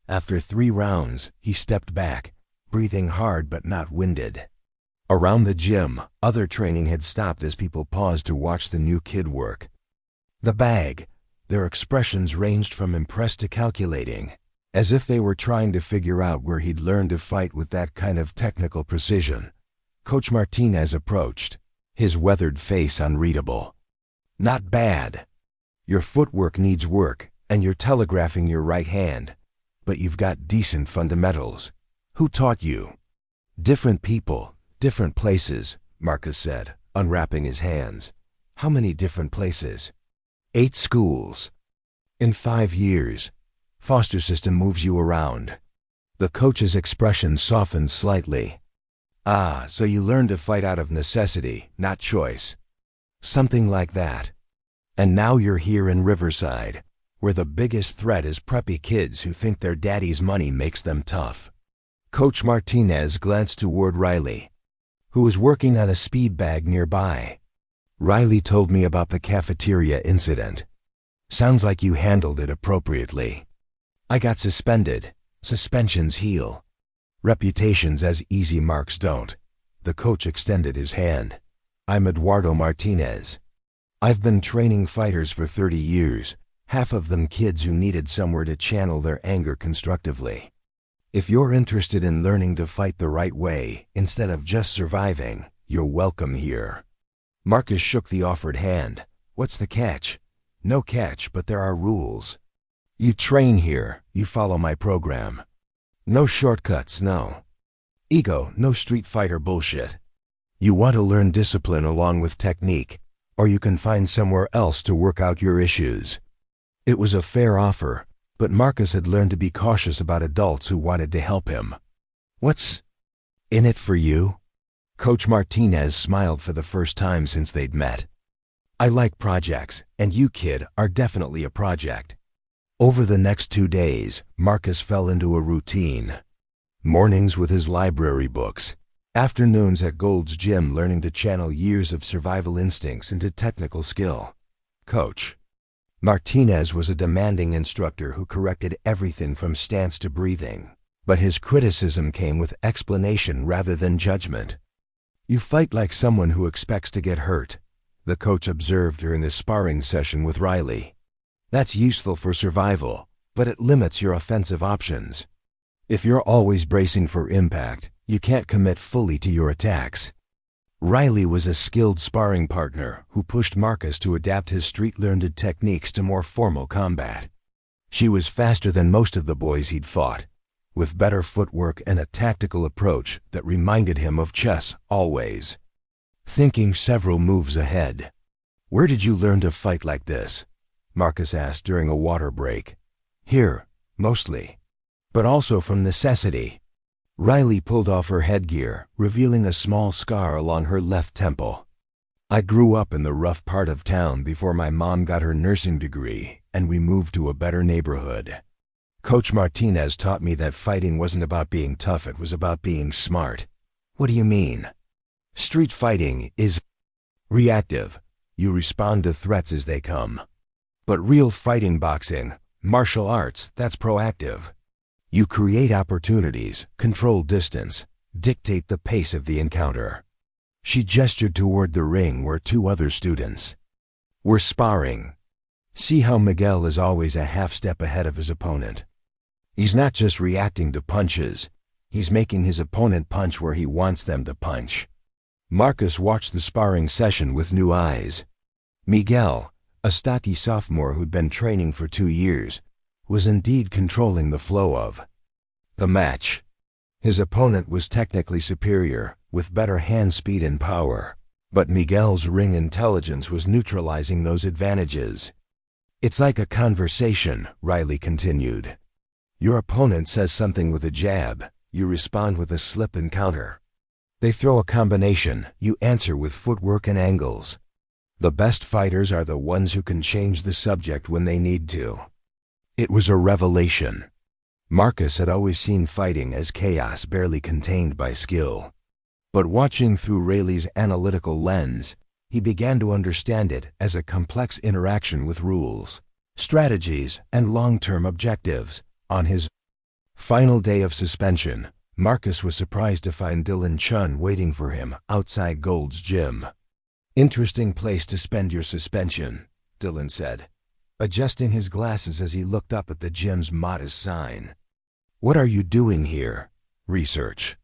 After 3 rounds, he stepped back, breathing hard but not winded. Around the gym, other training had stopped as people paused to watch the new kid work. The bag, their expressions ranged from impressed to calculating, as if they were trying to figure out where he'd learned to fight with that kind of technical precision. Coach Martinez approached, his weathered face unreadable. "Not bad. Your footwork needs work, and you're telegraphing your right hand, but you've got decent fundamentals. Who taught you?" "Different people, different places," Marcus said, unwrapping his hands. "How many different places?" 8 schools. In 5 years. Foster system moves you around. The coach's expression softened slightly. "Ah, so you learned to fight out of necessity, not choice." "Something like that. And now you're here in Riverside, where the biggest threat is preppy kids who think their daddy's money makes them tough." Coach Martinez glanced toward Riley, who was working on a speed bag nearby. "Riley told me about the cafeteria incident. Sounds like you handled it appropriately." "I got suspended. Suspensions heal. Reputations as easy marks don't." The coach extended his hand. "I'm Eduardo Martinez. I've been training fighters for 30 years, half of them kids who needed somewhere to channel their anger constructively. If you're interested in learning to fight the right way, instead of just surviving, you're welcome here. Marcus shook the offered hand. What's the catch? No catch, but there are rules. You train here, you follow my program. No shortcuts, no ego, no Street Fighter bullshit. You want to learn discipline along with technique, or you can find somewhere else to work out your issues. It was a fair offer, but Marcus had learned to be cautious about adults who wanted to help him. What's in it for you? Coach Martinez smiled for the first time since they'd met. I like projects, and you, kid, are definitely a project. Over the next 2 days, Marcus fell into a routine. Mornings with his library books, afternoons at Gold's Gym learning to channel years of survival instincts into technical skill. Coach Martinez was a demanding instructor who corrected everything from stance to breathing, but his criticism came with explanation rather than judgment. You fight like someone who expects to get hurt, the coach observed during his sparring session with Riley. That's useful for survival, but it limits your offensive options. If you're always bracing for impact, you can't commit fully to your attacks. Riley was a skilled sparring partner who pushed Marcus to adapt his street-learned techniques to more formal combat. She was faster than most of the boys he'd fought, with better footwork and a tactical approach that reminded him of chess always. Thinking several moves ahead. Where did you learn to fight like this? Marcus asked during a water break. Here, mostly, but also from necessity. Riley pulled off her headgear, revealing a small scar along her left temple. I grew up in the rough part of town before my mom got her nursing degree, and we moved to a better neighborhood. Coach Martinez taught me that fighting wasn't about being tough, it was about being smart. What do you mean? Street fighting is reactive. You respond to threats as they come. But real fighting, boxing, martial arts, that's proactive. You create opportunities, control distance, dictate the pace of the encounter. She gestured toward the ring where 2 other students were sparring. See how Miguel is always a half step ahead of his opponent. He's not just reacting to punches, he's making his opponent punch where he wants them to punch. Marcus watched the sparring session with new eyes. Miguel, a stocky sophomore who'd been training for 2 years, was indeed controlling the flow of the match. His opponent was technically superior, with better hand speed and power, but Miguel's ring intelligence was neutralizing those advantages. It's like a conversation, Riley continued. Your opponent says something with a jab, you respond with a slip and counter. They throw a combination, you answer with footwork and angles. The best fighters are the ones who can change the subject when they need to. It was a revelation. Marcus had always seen fighting as chaos barely contained by skill. But watching through Riley's analytical lens, he began to understand it as a complex interaction with rules, strategies, and long-term objectives. On his final day of suspension, Marcus was surprised to find Dylan Chun waiting for him outside Gold's Gym. Interesting place to spend your suspension, Dylan said, adjusting his glasses as he looked up at the gym's modest sign. What are you doing here? Research.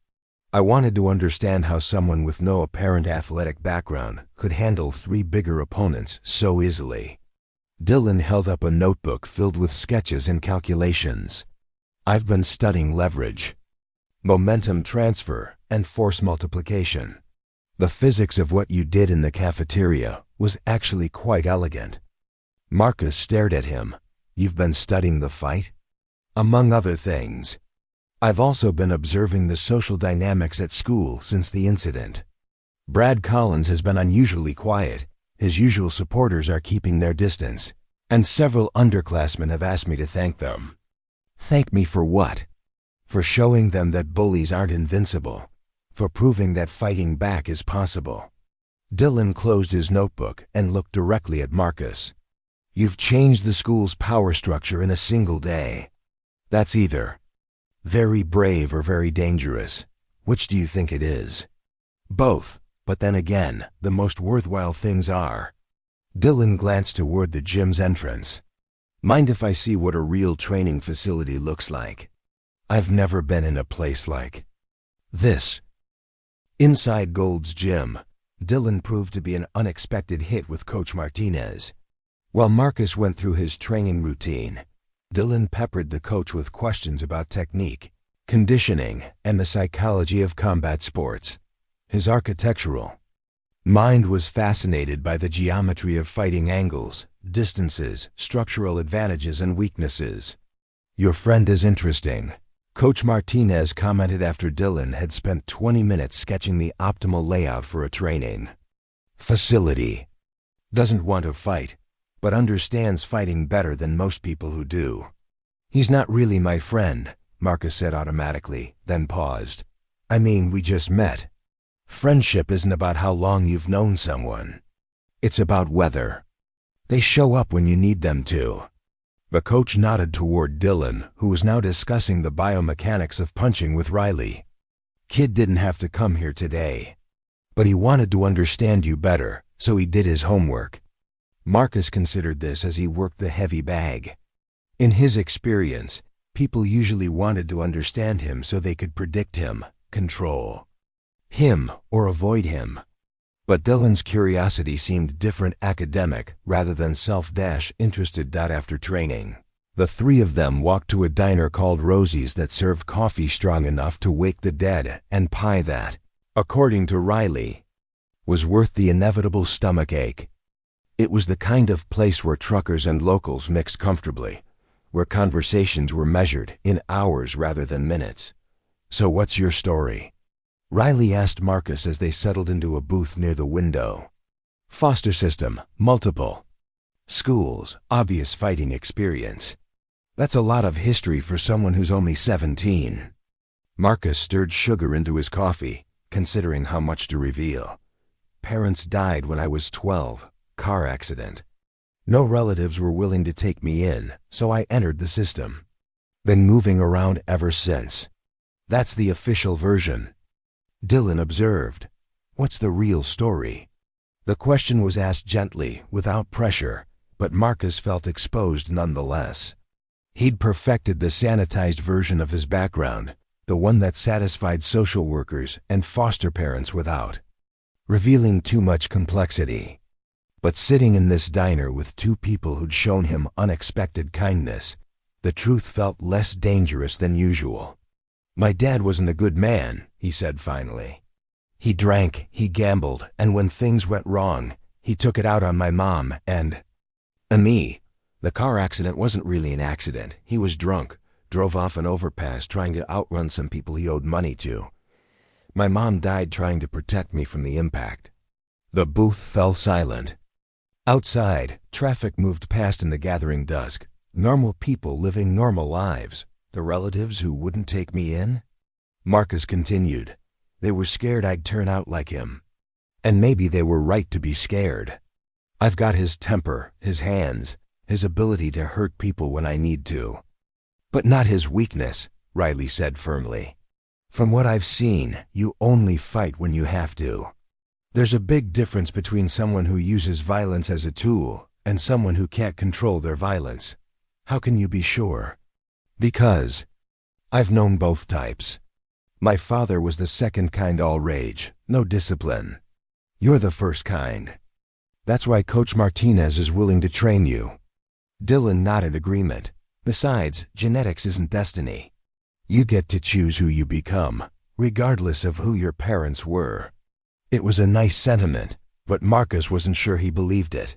I wanted to understand how someone with no apparent athletic background could handle 3 bigger opponents so easily. Dylan held up a notebook filled with sketches and calculations. I've been studying leverage, momentum transfer, and force multiplication. The physics of what you did in the cafeteria was actually quite elegant. Marcus stared at him. You've been studying the fight? Among other things. I've also been observing the social dynamics at school since the incident. Brad Collins has been unusually quiet. His usual supporters are keeping their distance, and several underclassmen have asked me to thank them. Thank me for what? For showing them that bullies aren't invincible. For proving that fighting back is possible. Dylan closed his notebook and looked directly at Marcus. You've changed the school's power structure in a single day. That's either very brave or very dangerous. Which do you think it is? Both, but then again, the most worthwhile things are. Dylan glanced toward the gym's entrance. Mind if I see what a real training facility looks like? I've never been in a place like this. Inside Gold's gym, Dylan proved to be an unexpected hit with Coach Martinez. While Marcus went through his training routine, Dylan peppered the coach with questions about technique, conditioning, and the psychology of combat sports. His architectural mind was fascinated by the geometry of fighting angles, distances, structural advantages, and weaknesses. "Your friend is interesting," Coach Martinez commented after Dylan had spent 20 minutes sketching the optimal layout for a training facility. "Doesn't want to fight, but understands fighting better than most people who do." "He's not really my friend," Marcus said automatically, then paused. "I mean, we just met." Friendship isn't about how long you've known someone. It's about whether they show up when you need them to. The coach nodded toward Dylan, who was now discussing the biomechanics of punching with Riley. "Kid didn't have to come here today, but he wanted to understand you better, so he did his homework." Marcus considered this as he worked the heavy bag. In his experience, people usually wanted to understand him so they could predict him, control him, or avoid him. But Dylan's curiosity seemed different, academic rather than self-interested. After training, the three of them walked to a diner called Rosie's that served coffee strong enough to wake the dead and pie that, according to Riley, was worth the inevitable stomach ache. It was the kind of place where truckers and locals mixed comfortably, where conversations were measured in hours rather than minutes. "So what's your story?" Riley asked Marcus as they settled into a booth near the window. "Foster system, multiple schools, obvious fighting experience." "That's a lot of history for someone who's only 17. Marcus stirred sugar into his coffee, considering how much to reveal. "Parents died when I was 12, car accident. No relatives were willing to take me in, so I entered the system. Been moving around ever since." "That's the official version," Dylan observed. "What's the real story?" The question was asked gently, without pressure, but Marcus felt exposed nonetheless. He'd perfected the sanitized version of his background, the one that satisfied social workers and foster parents without revealing too much complexity. But sitting in this diner with two people who'd shown him unexpected kindness, the truth felt less dangerous than usual. "My dad wasn't a good man," he said finally. "He drank, he gambled, and when things went wrong, he took it out on my mom and me. The car accident wasn't really an accident. He was drunk, drove off an overpass trying to outrun some people he owed money to. My mom died trying to protect me from the impact." The booth fell silent. Outside, traffic moved past in the gathering dusk. Normal people living normal lives. "The relatives who wouldn't take me in?" Marcus continued. "They were scared I'd turn out like him. And maybe they were right to be scared. I've got his temper, his hands, his ability to hurt people when I need to. But not his weakness," Riley said firmly. "From what I've seen, you only fight when you have to. There's a big difference between someone who uses violence as a tool and someone who can't control their violence." "How can you be sure?" "Because I've known both types. My father was the second kind, all rage, no discipline. You're the first kind. That's why Coach Martinez is willing to train you." Dylan nodded agreement. "Besides, genetics isn't destiny. You get to choose who you become, regardless of who your parents were." It was a nice sentiment, but Marcus wasn't sure he believed it.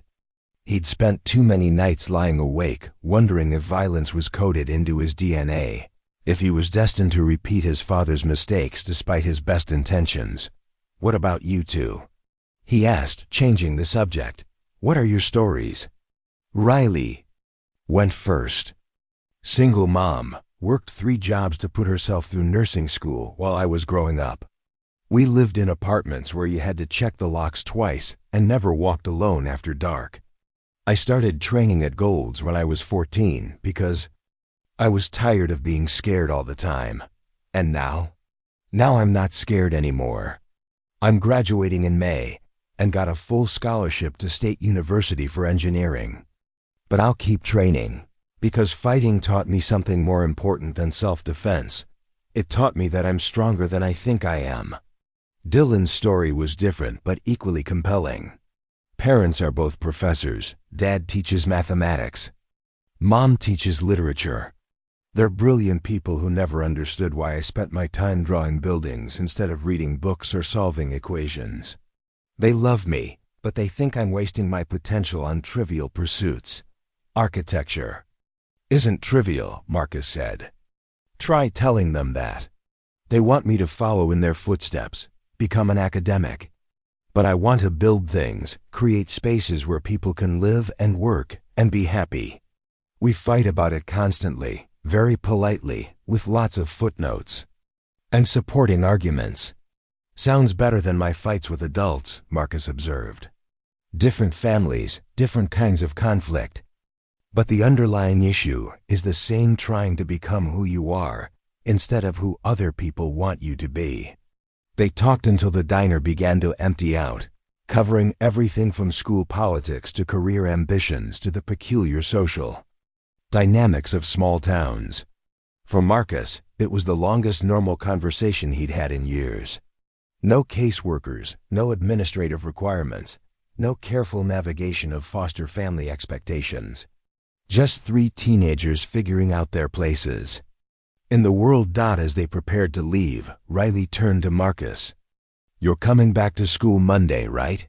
He'd spent too many nights lying awake, wondering if violence was coded into his DNA, if he was destined to repeat his father's mistakes despite his best intentions. "What about you two?" he asked, changing the subject. "What are your stories?" Riley went first. "Single mom, worked 3 jobs to put herself through nursing school while I was growing up. We lived in apartments where you had to check the locks twice and never walked alone after dark. I started training at Gold's when I was 14 because I was tired of being scared all the time. And now I'm not scared anymore. I'm graduating in May and got a full scholarship to State University for engineering. But I'll keep training. Because fighting taught me something more important than self-defense. It taught me that I'm stronger than I think I am. Dylan's story was different but equally compelling. Parents are both professors. Dad teaches mathematics. Mom teaches literature. They're brilliant people who never understood why I spent my time drawing buildings instead of reading books or solving equations. They love me, but they think I'm wasting my potential on trivial pursuits. Architecture isn't trivial, Marcus said. Try telling them that. They want me to follow in their footsteps, become an academic. But I want to build things, create spaces where people can live and work and be happy. We fight about it constantly, very politely, with lots of footnotes and supporting arguments. Sounds better than my fights with adults, Marcus observed. Different families, different kinds of conflict. But the underlying issue is the same, trying to become who you are instead of who other people want you to be. They talked until the diner began to empty out, covering everything from school politics to career ambitions to the peculiar social dynamics of small towns. For Marcus, it was the longest normal conversation he'd had in years. No caseworkers, no administrative requirements, no careful navigation of foster family expectations. Just three teenagers figuring out their places in the world. As they prepared to leave, Riley turned to Marcus. You're coming back to school Monday, right?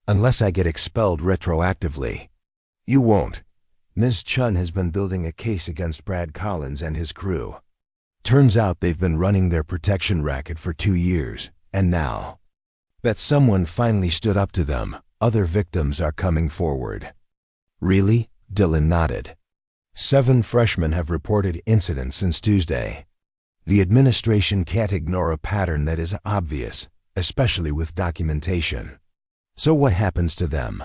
Unless I get expelled retroactively. You won't. Ms. Chun has been building a case against Brad Collins and his crew. Turns out they've been running their protection racket for 2 years, and now that someone finally stood up to them, other victims are coming forward. Really? Dylan nodded. 7 freshmen have reported incidents since Tuesday. The administration can't ignore a pattern that is obvious, especially with documentation. So what happens to them?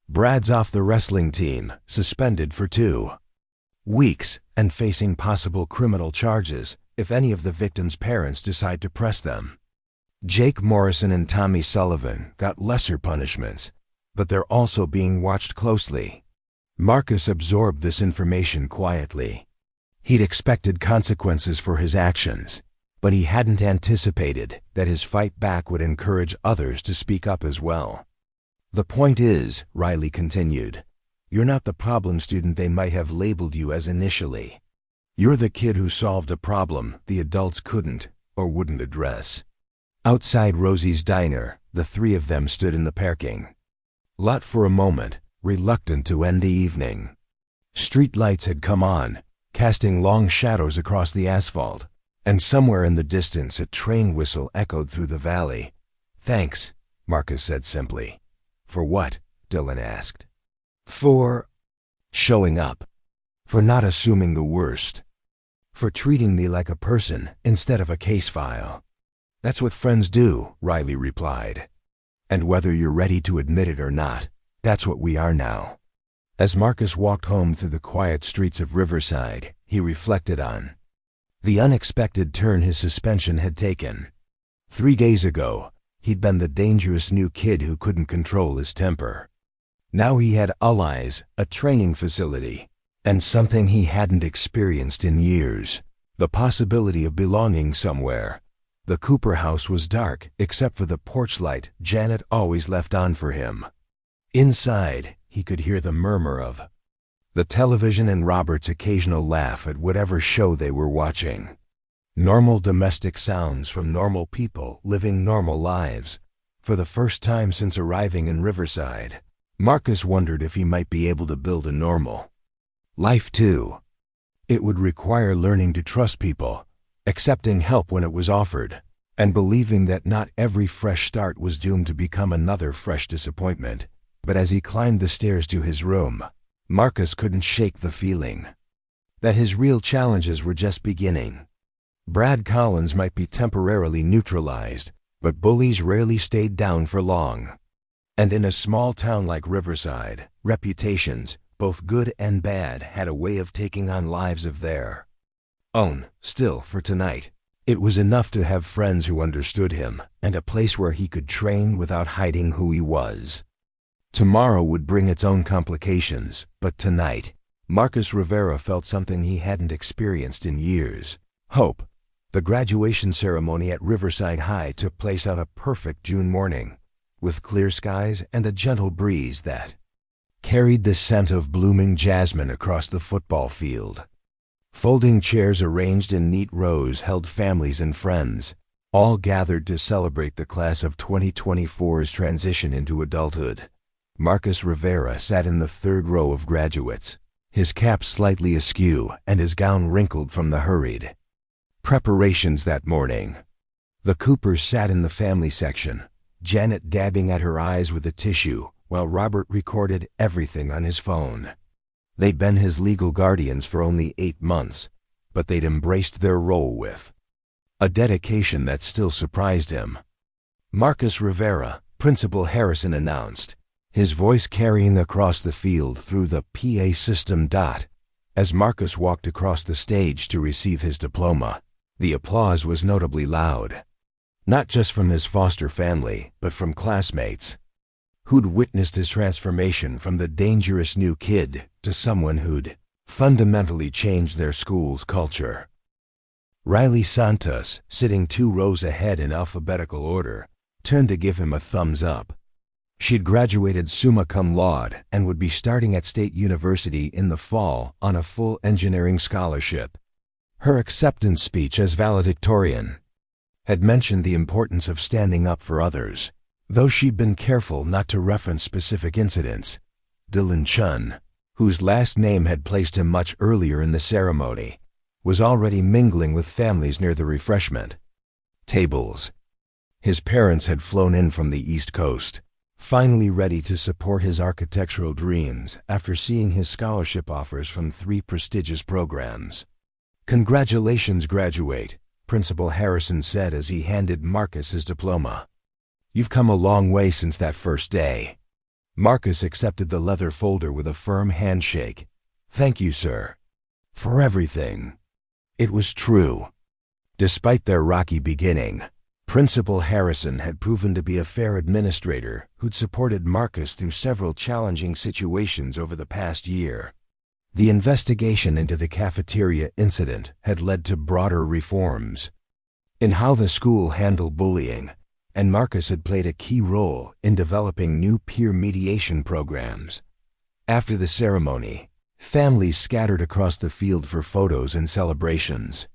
Brad's off the wrestling team, suspended for 2 weeks, and facing possible criminal charges if any of the victims' parents decide to press them. Jake Morrison and Tommy Sullivan got lesser punishments, but they're also being watched closely. Marcus absorbed this information quietly. He'd expected consequences for his actions, but he hadn't anticipated that his fight back would encourage others to speak up as well. The point is, Riley continued, you're not the problem student they might have labeled you as initially. You're the kid who solved a problem the adults couldn't or wouldn't address. Outside Rosie's diner, the 3 of them stood in the parking lot for a moment, reluctant to end the evening. Street lights had come on, casting long shadows across the asphalt, and somewhere in the distance a train whistle echoed through the valley. Thanks, Marcus said simply. For what? Dylan asked. For showing up. For not assuming the worst. For treating me like a person instead of a case file. That's what friends do, Riley replied. And whether you're ready to admit it or not, that's what we are now. As Marcus walked home through the quiet streets of Riverside, he reflected on the unexpected turn his suspension had taken. 3 days ago, he'd been the dangerous new kid who couldn't control his temper. Now he had allies, a training facility, and something he hadn't experienced in years, the possibility of belonging somewhere. The Cooper house was dark, except for the porch light Janet always left on for him. Inside, he could hear the murmur of the television and Robert's occasional laugh at whatever show they were watching. Normal domestic sounds from normal people living normal lives. For the first time since arriving in Riverside, Marcus wondered if he might be able to build a normal life too. It would require learning to trust people, accepting help when it was offered, and believing that not every fresh start was doomed to become another fresh disappointment. But as he climbed the stairs to his room, Marcus couldn't shake the feeling that his real challenges were just beginning. Brad Collins might be temporarily neutralized, but bullies rarely stayed down for long. And in a small town like Riverside, reputations, both good and bad, had a way of taking on lives of their own. Still, for tonight, it was enough to have friends who understood him and a place where he could train without hiding who he was. Tomorrow would bring its own complications, but tonight, Marcus Rivera felt something he hadn't experienced in years: hope. The graduation ceremony at Riverside High took place on a perfect June morning, with clear skies and a gentle breeze that carried the scent of blooming jasmine across the football field. Folding chairs arranged in neat rows held families and friends, all gathered to celebrate the class of 2024's transition into adulthood. Marcus Rivera sat in the third row of graduates, his cap slightly askew and his gown wrinkled from the hurried preparations that morning. The Coopers sat in the family section, Janet dabbing at her eyes with a tissue, while Robert recorded everything on his phone. They'd been his legal guardians for only 8 months, but they'd embraced their role with a dedication that still surprised him. "Marcus Rivera," Principal Harrison announced, his voice carrying across the field through the PA system. As Marcus walked across the stage to receive his diploma, the applause was notably loud, not just from his foster family, but from classmates who'd witnessed his transformation from the dangerous new kid to someone who'd fundamentally changed their school's culture. Riley Santos, sitting 2 rows ahead in alphabetical order, turned to give him a thumbs up. She'd graduated summa cum laude and would be starting at State University in the fall on a full engineering scholarship. Her acceptance speech as valedictorian had mentioned the importance of standing up for others, though she'd been careful not to reference specific incidents. Dylan Chun, whose last name had placed him much earlier in the ceremony, was already mingling with families near the refreshment tables. His parents had flown in from the East Coast, finally ready to support his architectural dreams after seeing his scholarship offers from 3 prestigious programs. "Congratulations, graduate," Principal Harrison said as he handed Marcus his diploma. "You've come a long way since that first day." Marcus accepted the leather folder with a firm handshake. "Thank you, sir, for everything." It was true. Despite their rocky beginning, Principal Harrison had proven to be a fair administrator who'd supported Marcus through several challenging situations over the past year. The investigation into the cafeteria incident had led to broader reforms in how the school handled bullying, and Marcus had played a key role in developing new peer mediation programs. After the ceremony, families scattered across the field for photos and celebrations.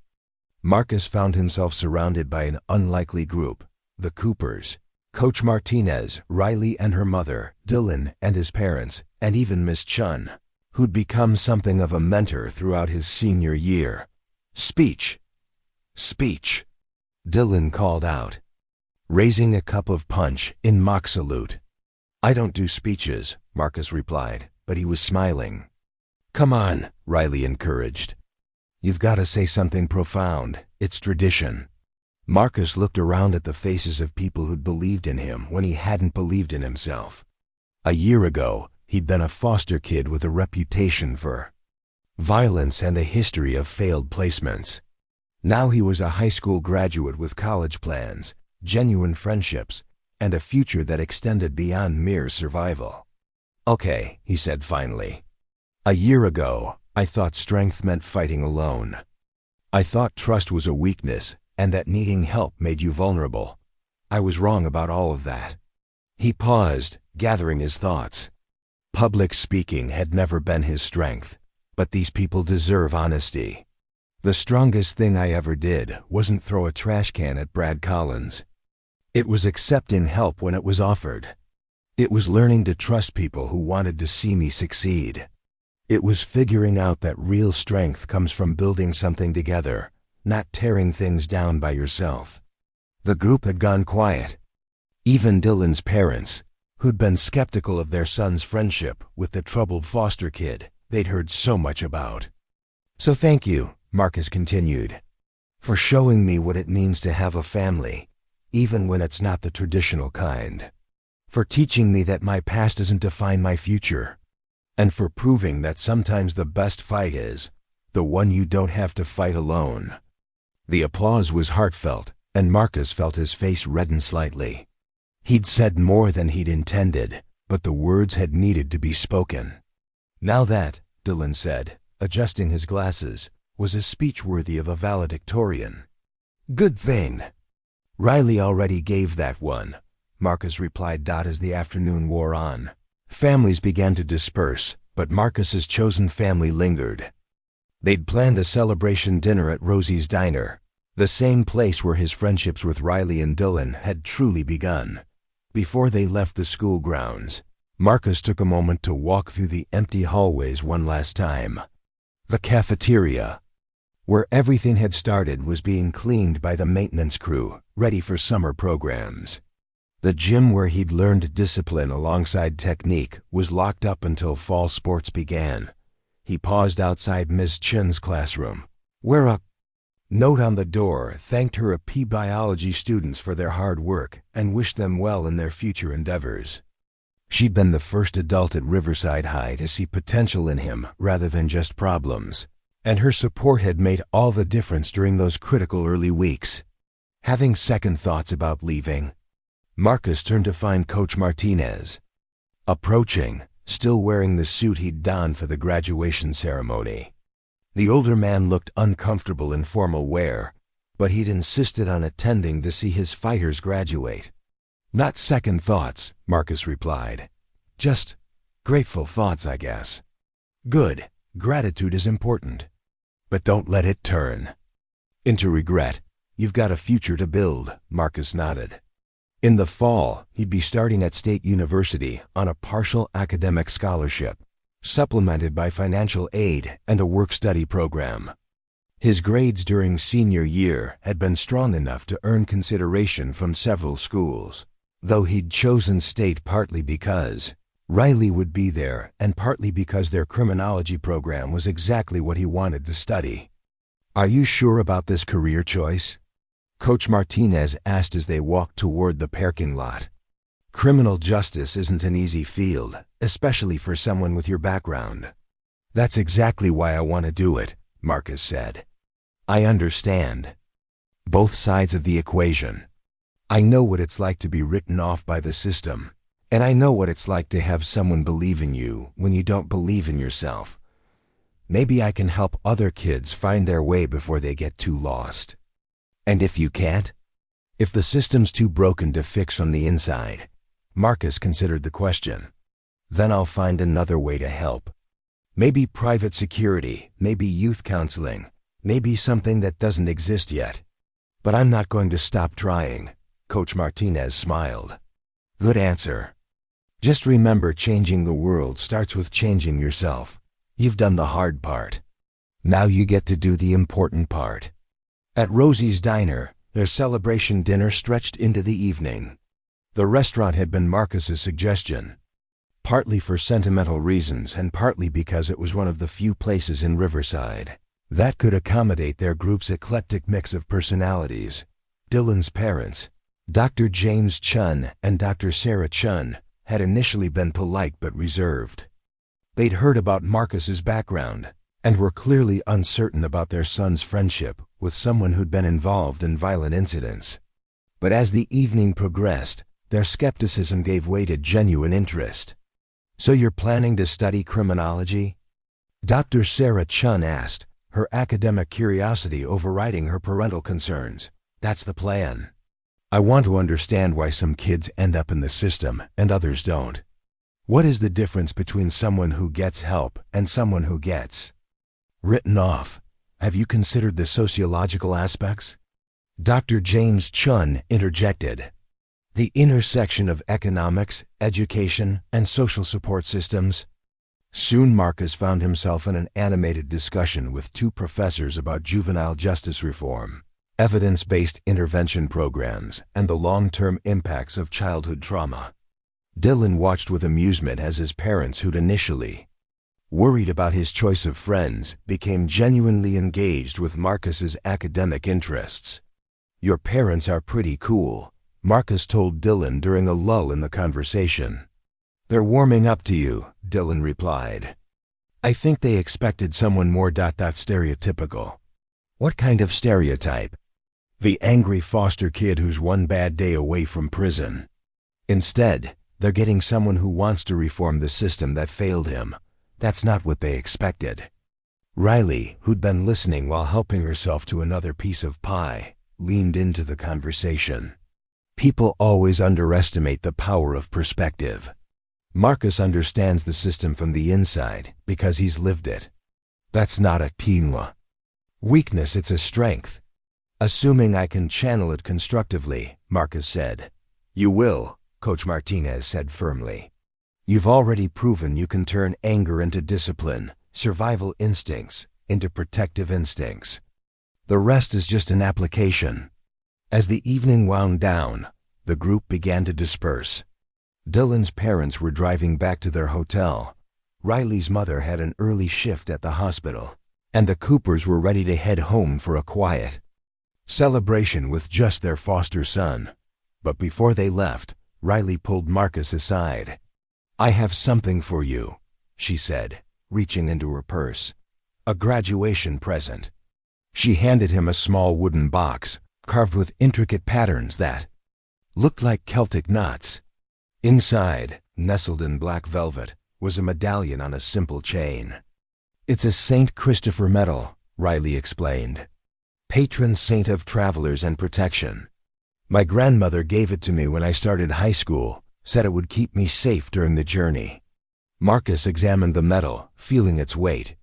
Marcus found himself surrounded by an unlikely group: the Coopers, Coach Martinez, Riley and her mother, Dylan and his parents, and even Miss Chun, who'd become something of a mentor throughout his senior year. "Speech! Speech!" Dylan called out, raising a cup of punch in mock salute. "I don't do speeches," Marcus replied, but he was smiling. "Come on," Riley encouraged. "You've got to say something profound. It's tradition." Marcus looked around at the faces of people who'd believed in him when he hadn't believed in himself. A year ago, he'd been a foster kid with a reputation for violence and a history of failed placements. Now he was a high school graduate with college plans, genuine friendships, and a future that extended beyond mere survival. "Okay," he said finally. "A year ago, I thought strength meant fighting alone. I thought trust was a weakness and that needing help made you vulnerable. I was wrong about all of that." He paused, gathering his thoughts. Public speaking had never been his strength, but these people deserve honesty. "The strongest thing I ever did wasn't throw a trash can at Brad Collins. It was accepting help when it was offered. It was learning to trust people who wanted to see me succeed. It was figuring out that real strength comes from building something together, not tearing things down by yourself." The group had gone quiet. Even Dylan's parents, who'd been skeptical of their son's friendship with the troubled foster kid they'd heard so much about. "So thank you," Marcus continued, "for showing me what it means to have a family, even when it's not the traditional kind. For teaching me that my past doesn't define my future. And for proving that sometimes the best fight is the one you don't have to fight alone." The applause was heartfelt, and Marcus felt his face redden slightly. He'd said more than he'd intended, but the words had needed to be spoken. Now that, Dylan said, adjusting his glasses, was a speech worthy of a valedictorian. Good thing. Riley already gave that one, Marcus replied as the afternoon wore on. Families began to disperse, but Marcus's chosen family lingered. They'd planned a celebration dinner at Rosie's Diner, the same place where his friendships with Riley and Dylan had truly begun. Before they left the school grounds, Marcus took a moment to walk through the empty hallways one last time. The cafeteria, where everything had started, was being cleaned by the maintenance crew, ready for summer programs. The gym where he'd learned discipline alongside technique was locked up until fall sports began. He paused outside Ms. Chin's classroom, where a note on the door thanked her AP biology students for their hard work and wished them well in their future endeavors. She'd been the first adult at Riverside High to see potential in him rather than just problems, and her support had made all the difference during those critical early weeks. Having second thoughts about leaving, Marcus turned to find Coach Martinez. Approaching, still wearing the suit he'd donned for the graduation ceremony. The older man looked uncomfortable in formal wear, but he'd insisted on attending to see his fighters graduate. Not second thoughts, Marcus replied. Just grateful thoughts, I guess. Good. Gratitude is important. But don't let it turn into regret. You've got a future to build, Marcus nodded. In the fall, he'd be starting at State University on a partial academic scholarship, supplemented by financial aid and a work-study program. His grades during senior year had been strong enough to earn consideration from several schools, though he'd chosen State partly because Riley would be there and partly because their criminology program was exactly what he wanted to study. Are you sure about this career choice? Coach Martinez asked as they walked toward the parking lot. Criminal justice isn't an easy field, especially for someone with your background. That's exactly why I want to do it, Marcus said. I understand both sides of the equation. I know what it's like to be written off by the system, and I know what it's like to have someone believe in you when you don't believe in yourself. Maybe I can help other kids find their way before they get too lost. And if you can't? If the system's too broken to fix from the inside, Marcus considered the question. Then I'll find another way to help. Maybe private security, maybe youth counseling, maybe something that doesn't exist yet. But I'm not going to stop trying, Coach Martinez smiled. Good answer. Just remember, changing the world starts with changing yourself. You've done the hard part. Now you get to do the important part. At Rosie's Diner, their celebration dinner stretched into the evening. The restaurant had been Marcus's suggestion, partly for sentimental reasons and partly because it was one of the few places in Riverside that could accommodate their group's eclectic mix of personalities. Dylan's parents, Dr. James Chun and Dr. Sarah Chun, had initially been polite but reserved. They'd heard about Marcus's background and were clearly uncertain about their son's friendship with someone who'd been involved in violent incidents. But as the evening progressed, their skepticism gave way to genuine interest. So you're planning to study criminology? Dr. Sarah Chun asked, her academic curiosity overriding her parental concerns. That's the plan. I want to understand why some kids end up in the system and others don't. What is the difference between someone who gets help and someone who gets written off? Have you considered the sociological aspects? Dr. James Chun interjected. The intersection of economics, education, and social support systems. Soon Marcus found himself in an animated discussion with two professors about juvenile justice reform, evidence-based intervention programs, and the long-term impacts of childhood trauma. Dylan watched with amusement as his parents, who'd initially worried about his choice of friends, became genuinely engaged with Marcus's academic interests. Your parents are pretty cool, Marcus told Dylan during a lull in the conversation. They're warming up to you, Dylan replied. I think they expected someone more stereotypical. What kind of stereotype? The angry foster kid who's one bad day away from prison. Instead, they're getting someone who wants to reform the system that failed him, That's not what they expected. Riley, who'd been listening while helping herself to another piece of pie, leaned into the conversation. People always underestimate the power of perspective. Marcus understands the system from the inside because he's lived it. That's not a weakness, it's a strength. Assuming I can channel it constructively, Marcus said. You will, Coach Martinez said firmly. You've already proven you can turn anger into discipline, survival instincts into protective instincts. The rest is just an application. As the evening wound down, the group began to disperse. Dylan's parents were driving back to their hotel. Riley's mother had an early shift at the hospital, and the Coopers were ready to head home for a quiet celebration with just their foster son. But before they left, Riley pulled Marcus aside. I have something for you, she said, reaching into her purse. A graduation present. She handed him a small wooden box, carved with intricate patterns that looked like Celtic knots. Inside, nestled in black velvet, was a medallion on a simple chain. It's a St. Christopher medal, Riley explained. Patron saint of travelers and protection. My grandmother gave it to me when I started high school, said it would keep me safe during the journey. Marcus examined the medal, feeling its weight.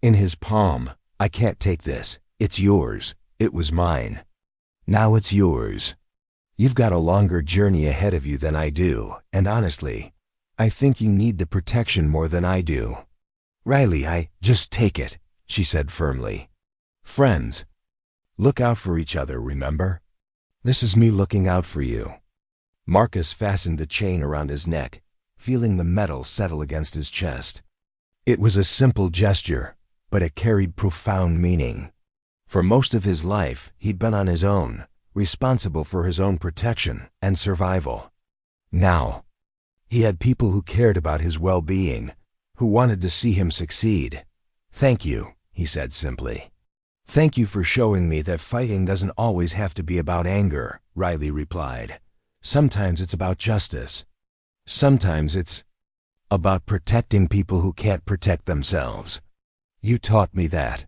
In his palm, I can't take this. It's yours. It was mine. Now it's yours. You've got a longer journey ahead of you than I do, and honestly, I think you need the protection more than I do. Riley, just take it, she said firmly. Friends, look out for each other, remember? This is me looking out for you. Marcus fastened the chain around his neck, feeling the metal settle against his chest. It was a simple gesture, but it carried profound meaning. For most of his life, he'd been on his own, responsible for his own protection and survival. Now, he had people who cared about his well-being, who wanted to see him succeed. Thank you, he said simply. Thank you for showing me that fighting doesn't always have to be about anger, Riley replied. Sometimes it's about justice. Sometimes it's about protecting people who can't protect themselves. You taught me that.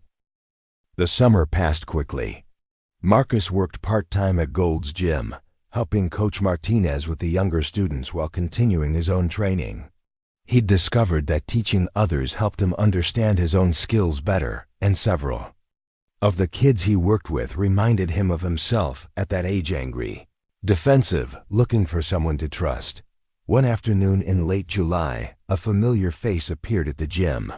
The summer passed quickly. Marcus worked part-time at Gold's Gym, helping Coach Martinez with the younger students while continuing his own training. He'd discovered that teaching others helped him understand his own skills better, and several of the kids he worked with reminded him of himself at that age, angry, defensive, looking for someone to trust. One afternoon in late July, a familiar face appeared at the gym.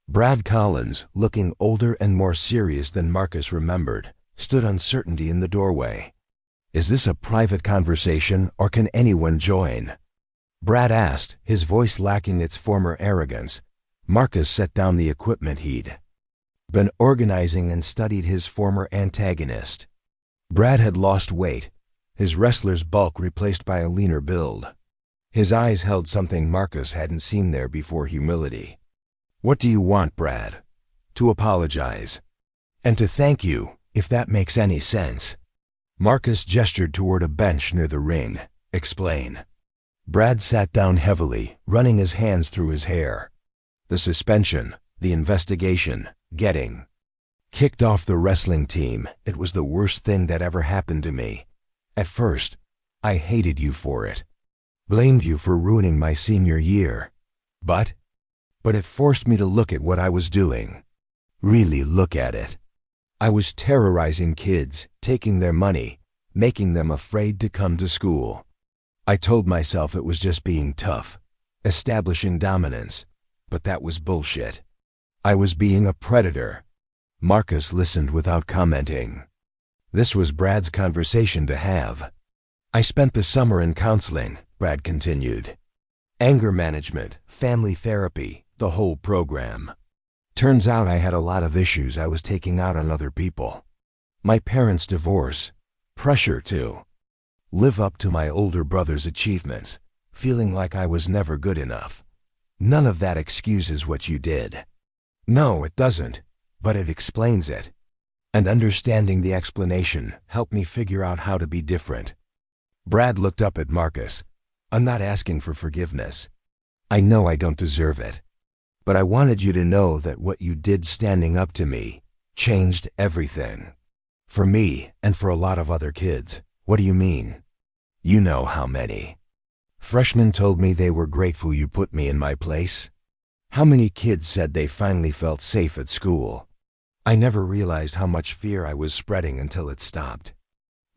Brad Collins, looking older and more serious than Marcus remembered, stood uncertainty in the doorway. Is this a private conversation, or can anyone join? Brad asked, his voice lacking its former arrogance. Marcus set down the equipment he'd been organizing and studied his former antagonist. Brad had lost weight, his wrestler's bulk replaced by a leaner build. His eyes held something Marcus hadn't seen there before: humility. What do you want, Brad? To apologize. And to thank you, if that makes any sense. Marcus gestured toward a bench near the ring. Explain. Brad sat down heavily, running his hands through his hair. The suspension, the investigation, getting kicked off the wrestling team, it was the worst thing that ever happened to me. At first, I hated you for it. Blamed you for ruining my senior year. But it forced me to look at what I was doing. Really look at it. I was terrorizing kids, taking their money, making them afraid to come to school. I told myself it was just being tough, establishing dominance, but that was bullshit. I was being a predator. Marcus listened without commenting. This was Brad's conversation to have. I spent the summer in counseling, Brad continued. Anger management, family therapy, the whole program. Turns out I had a lot of issues I was taking out on other people. My parents' divorce, pressure to live up to my older brother's achievements, feeling like I was never good enough. None of that excuses what you did. No, it doesn't, but it explains it. And understanding the explanation helped me figure out how to be different. Brad looked up at Marcus. I'm not asking for forgiveness. I know I don't deserve it. But I wanted you to know that what you did standing up to me changed everything. For me and for a lot of other kids. What do you mean? You know how many. Freshmen told me they were grateful you put me in my place. How many kids said they finally felt safe at school? I never realized how much fear I was spreading until it stopped.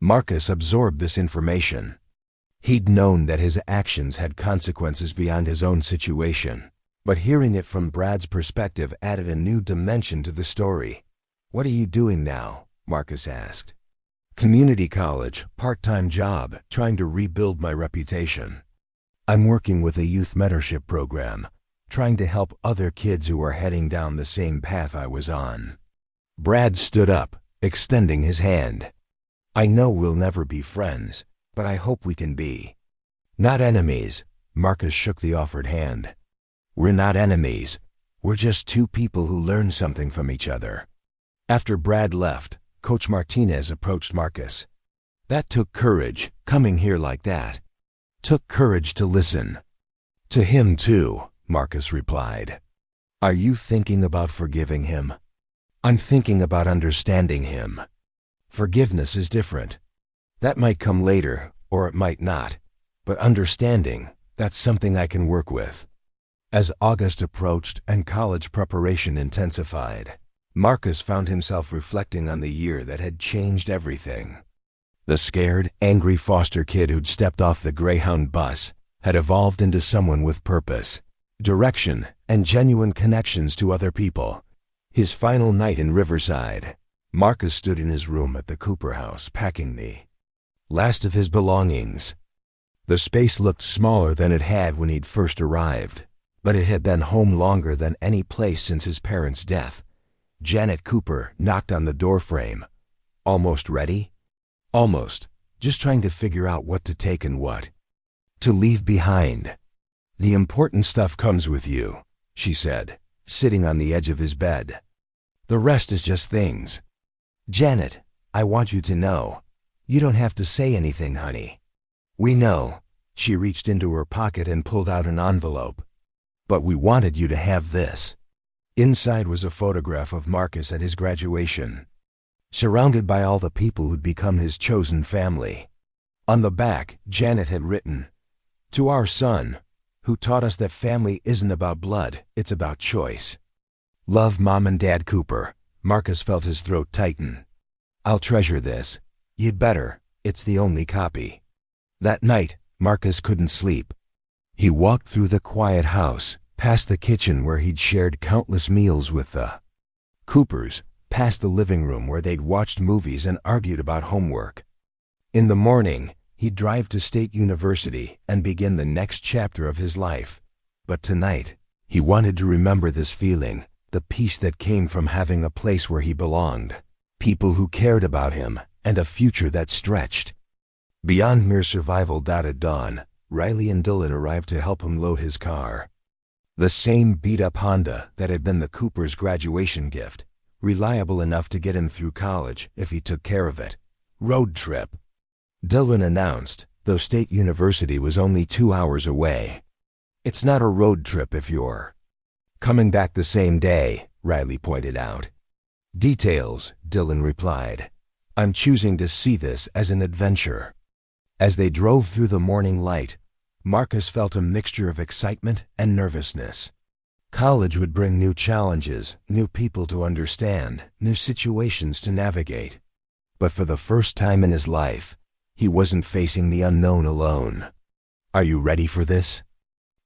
Marcus absorbed this information. He'd known that his actions had consequences beyond his own situation, but hearing it from Brad's perspective added a new dimension to the story. "What are you doing now?" Marcus asked. "Community college, part-time job, trying to rebuild my reputation. I'm working with a youth mentorship program, trying to help other kids who are heading down the same path I was on." Brad stood up, extending his hand. "I know we'll never be friends, but I hope we can be." "Not enemies," Marcus shook the offered hand. "We're not enemies. We're just two people who learn something from each other." After Brad left, Coach Martinez approached Marcus. "That took courage, coming here like that. Took courage to listen." "To him too," Marcus replied. "Are you thinking about forgiving him?" "I'm thinking about understanding him. Forgiveness is different. That might come later, or it might not. But understanding, that's something I can work with." As August approached and college preparation intensified, Marcus found himself reflecting on the year that had changed everything. The scared, angry foster kid who'd stepped off the Greyhound bus had evolved into someone with purpose, direction, and genuine connections to other people. His final night in Riverside, Marcus stood in his room at the Cooper house packing the last of his belongings. The space looked smaller than it had when he'd first arrived, but it had been home longer than any place since his parents' death. Janet Cooper knocked on the doorframe. "Almost ready?" "Almost. Just trying to figure out what to take and what to leave behind." "The important stuff comes with you," she said, sitting on the edge of his bed. "The rest is just things." "Janet, I want you to know. You don't have to say anything, honey. We know." She reached into her pocket and pulled out an envelope. "But we wanted you to have this." Inside was a photograph of Marcus at his graduation, surrounded by all the people who'd become his chosen family. On the back, Janet had written, "To our son, who taught us that family isn't about blood, it's about choice. Love, Mom and Dad Cooper." Marcus felt his throat tighten. "I'll treasure this. You'd better. It's the only copy." That night, Marcus couldn't sleep. He walked through the quiet house, past the kitchen where he'd shared countless meals with the Coopers, past the living room where they'd watched movies and argued about homework. In the morning, he'd drive to State University and begin the next chapter of his life. But tonight, he wanted to remember this feeling, the peace that came from having a place where he belonged, people who cared about him, and a future that stretched beyond mere survival. At dawn, Riley and Dylan arrived to help him load his car. The same beat-up Honda that had been the Cooper's graduation gift, reliable enough to get him through college if he took care of it. "Road trip," Dylan announced, though State University was only 2 hours away. "It's not a road trip if you're coming back the same day," Riley pointed out. "Details," Dylan replied. "I'm choosing to see this as an adventure." As they drove through the morning light, Marcus felt a mixture of excitement and nervousness. College would bring new challenges, new people to understand, new situations to navigate. But for the first time in his life, he wasn't facing the unknown alone. "Are you ready for this?"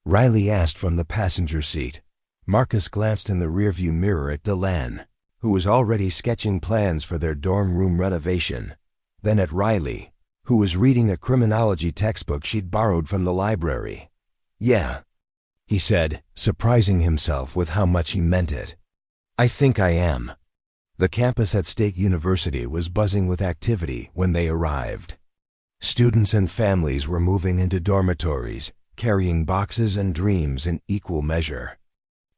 Riley asked from the passenger seat. Marcus glanced in the rearview mirror at Delanne, who was already sketching plans for their dorm room renovation, then at Riley, who was reading a criminology textbook she'd borrowed from the library. "Yeah," he said, surprising himself with how much he meant it. "I think I am." The campus at State University was buzzing with activity when they arrived. Students and families were moving into dormitories, carrying boxes and dreams in equal measure.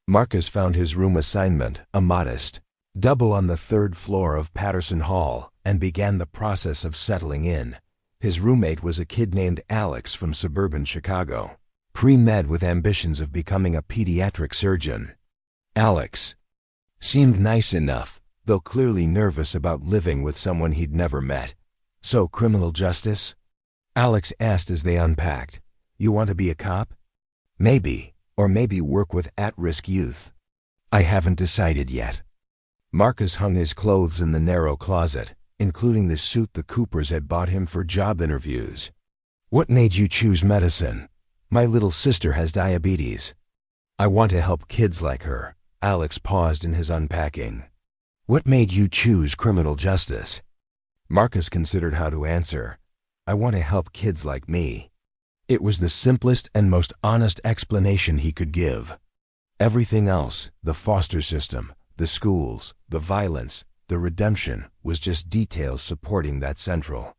Marcus found his room assignment, a modest double on the 3rd floor of Patterson Hall, and began the process of settling in. His roommate was a kid named Alex from suburban Chicago, pre-med with ambitions of becoming a pediatric surgeon. Alex seemed nice enough, though clearly nervous about living with someone he'd never met. So, criminal justice? Alex asked as they unpacked. You want to be a cop? Maybe, or maybe work with at-risk youth. I haven't decided yet. Marcus hung his clothes in the narrow closet, including the suit the Coopers had bought him for job interviews. What made you choose medicine? My little sister has diabetes. I want to help kids like her. Alex paused in his unpacking. What made you choose criminal justice? Marcus considered how to answer. I want to help kids like me. It was the simplest and most honest explanation he could give. Everything else, the foster system, the schools, the violence, the redemption, was just details supporting that central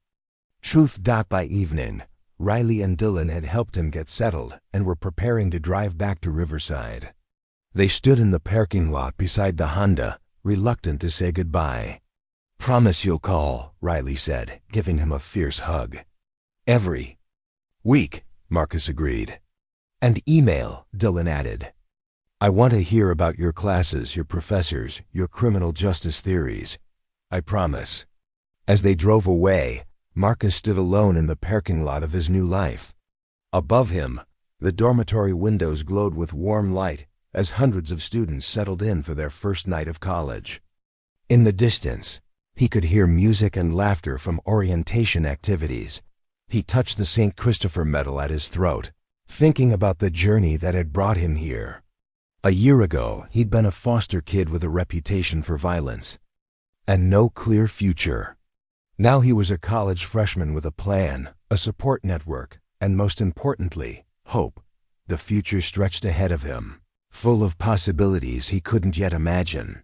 truth. By evening, Riley and Dylan had helped him get settled and were preparing to drive back to Riverside. They stood in the parking lot beside the Honda, reluctant to say goodbye. Promise you'll call, Riley said, giving him a fierce hug. Every week, Marcus agreed. And email, Dylan added. I want to hear about your classes, your professors, your criminal justice theories. I promise. As they drove away, Marcus stood alone in the parking lot of his new life. Above him, the dormitory windows glowed with warm light as hundreds of students settled in for their first night of college. In the distance, he could hear music and laughter from orientation activities. He touched the St. Christopher medal at his throat, thinking about the journey that had brought him here. A year ago, he'd been a foster kid with a reputation for violence and no clear future. Now he was a college freshman with a plan, a support network, and most importantly, hope. The future stretched ahead of him, full of possibilities he couldn't yet imagine.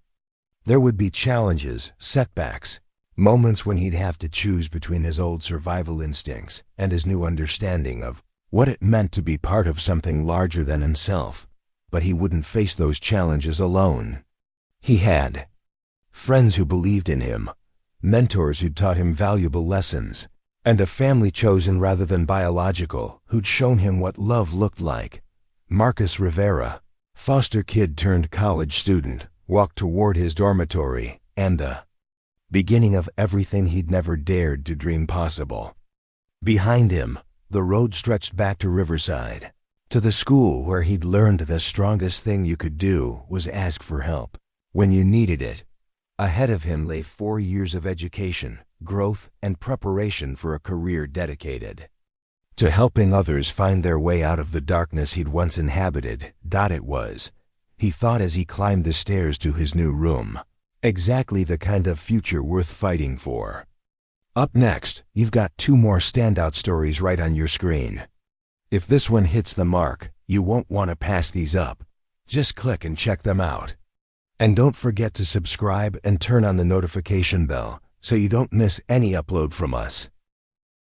There would be challenges, setbacks, moments when he'd have to choose between his old survival instincts and his new understanding of what it meant to be part of something larger than himself. But he wouldn't face those challenges alone. He had friends who believed in him, mentors who'd taught him valuable lessons, and a family chosen rather than biological who'd shown him what love looked like. Marcus Rivera, foster kid turned college student, walked toward his dormitory and the beginning of everything he'd never dared to dream possible. Behind him, the road stretched back to Riverside, to the school where he'd learned the strongest thing you could do was ask for help when you needed it. Ahead of him lay 4 years of education, growth, and preparation for a career dedicated to helping others find their way out of the darkness he'd once inhabited. It was, he thought as he climbed the stairs to his new room, exactly the kind of future worth fighting for. Up next, you've got 2 more standout stories right on your screen. If this one hits the mark, you won't want to pass these up. Just click and check them out. And don't forget to subscribe and turn on the notification bell so you don't miss any upload from us.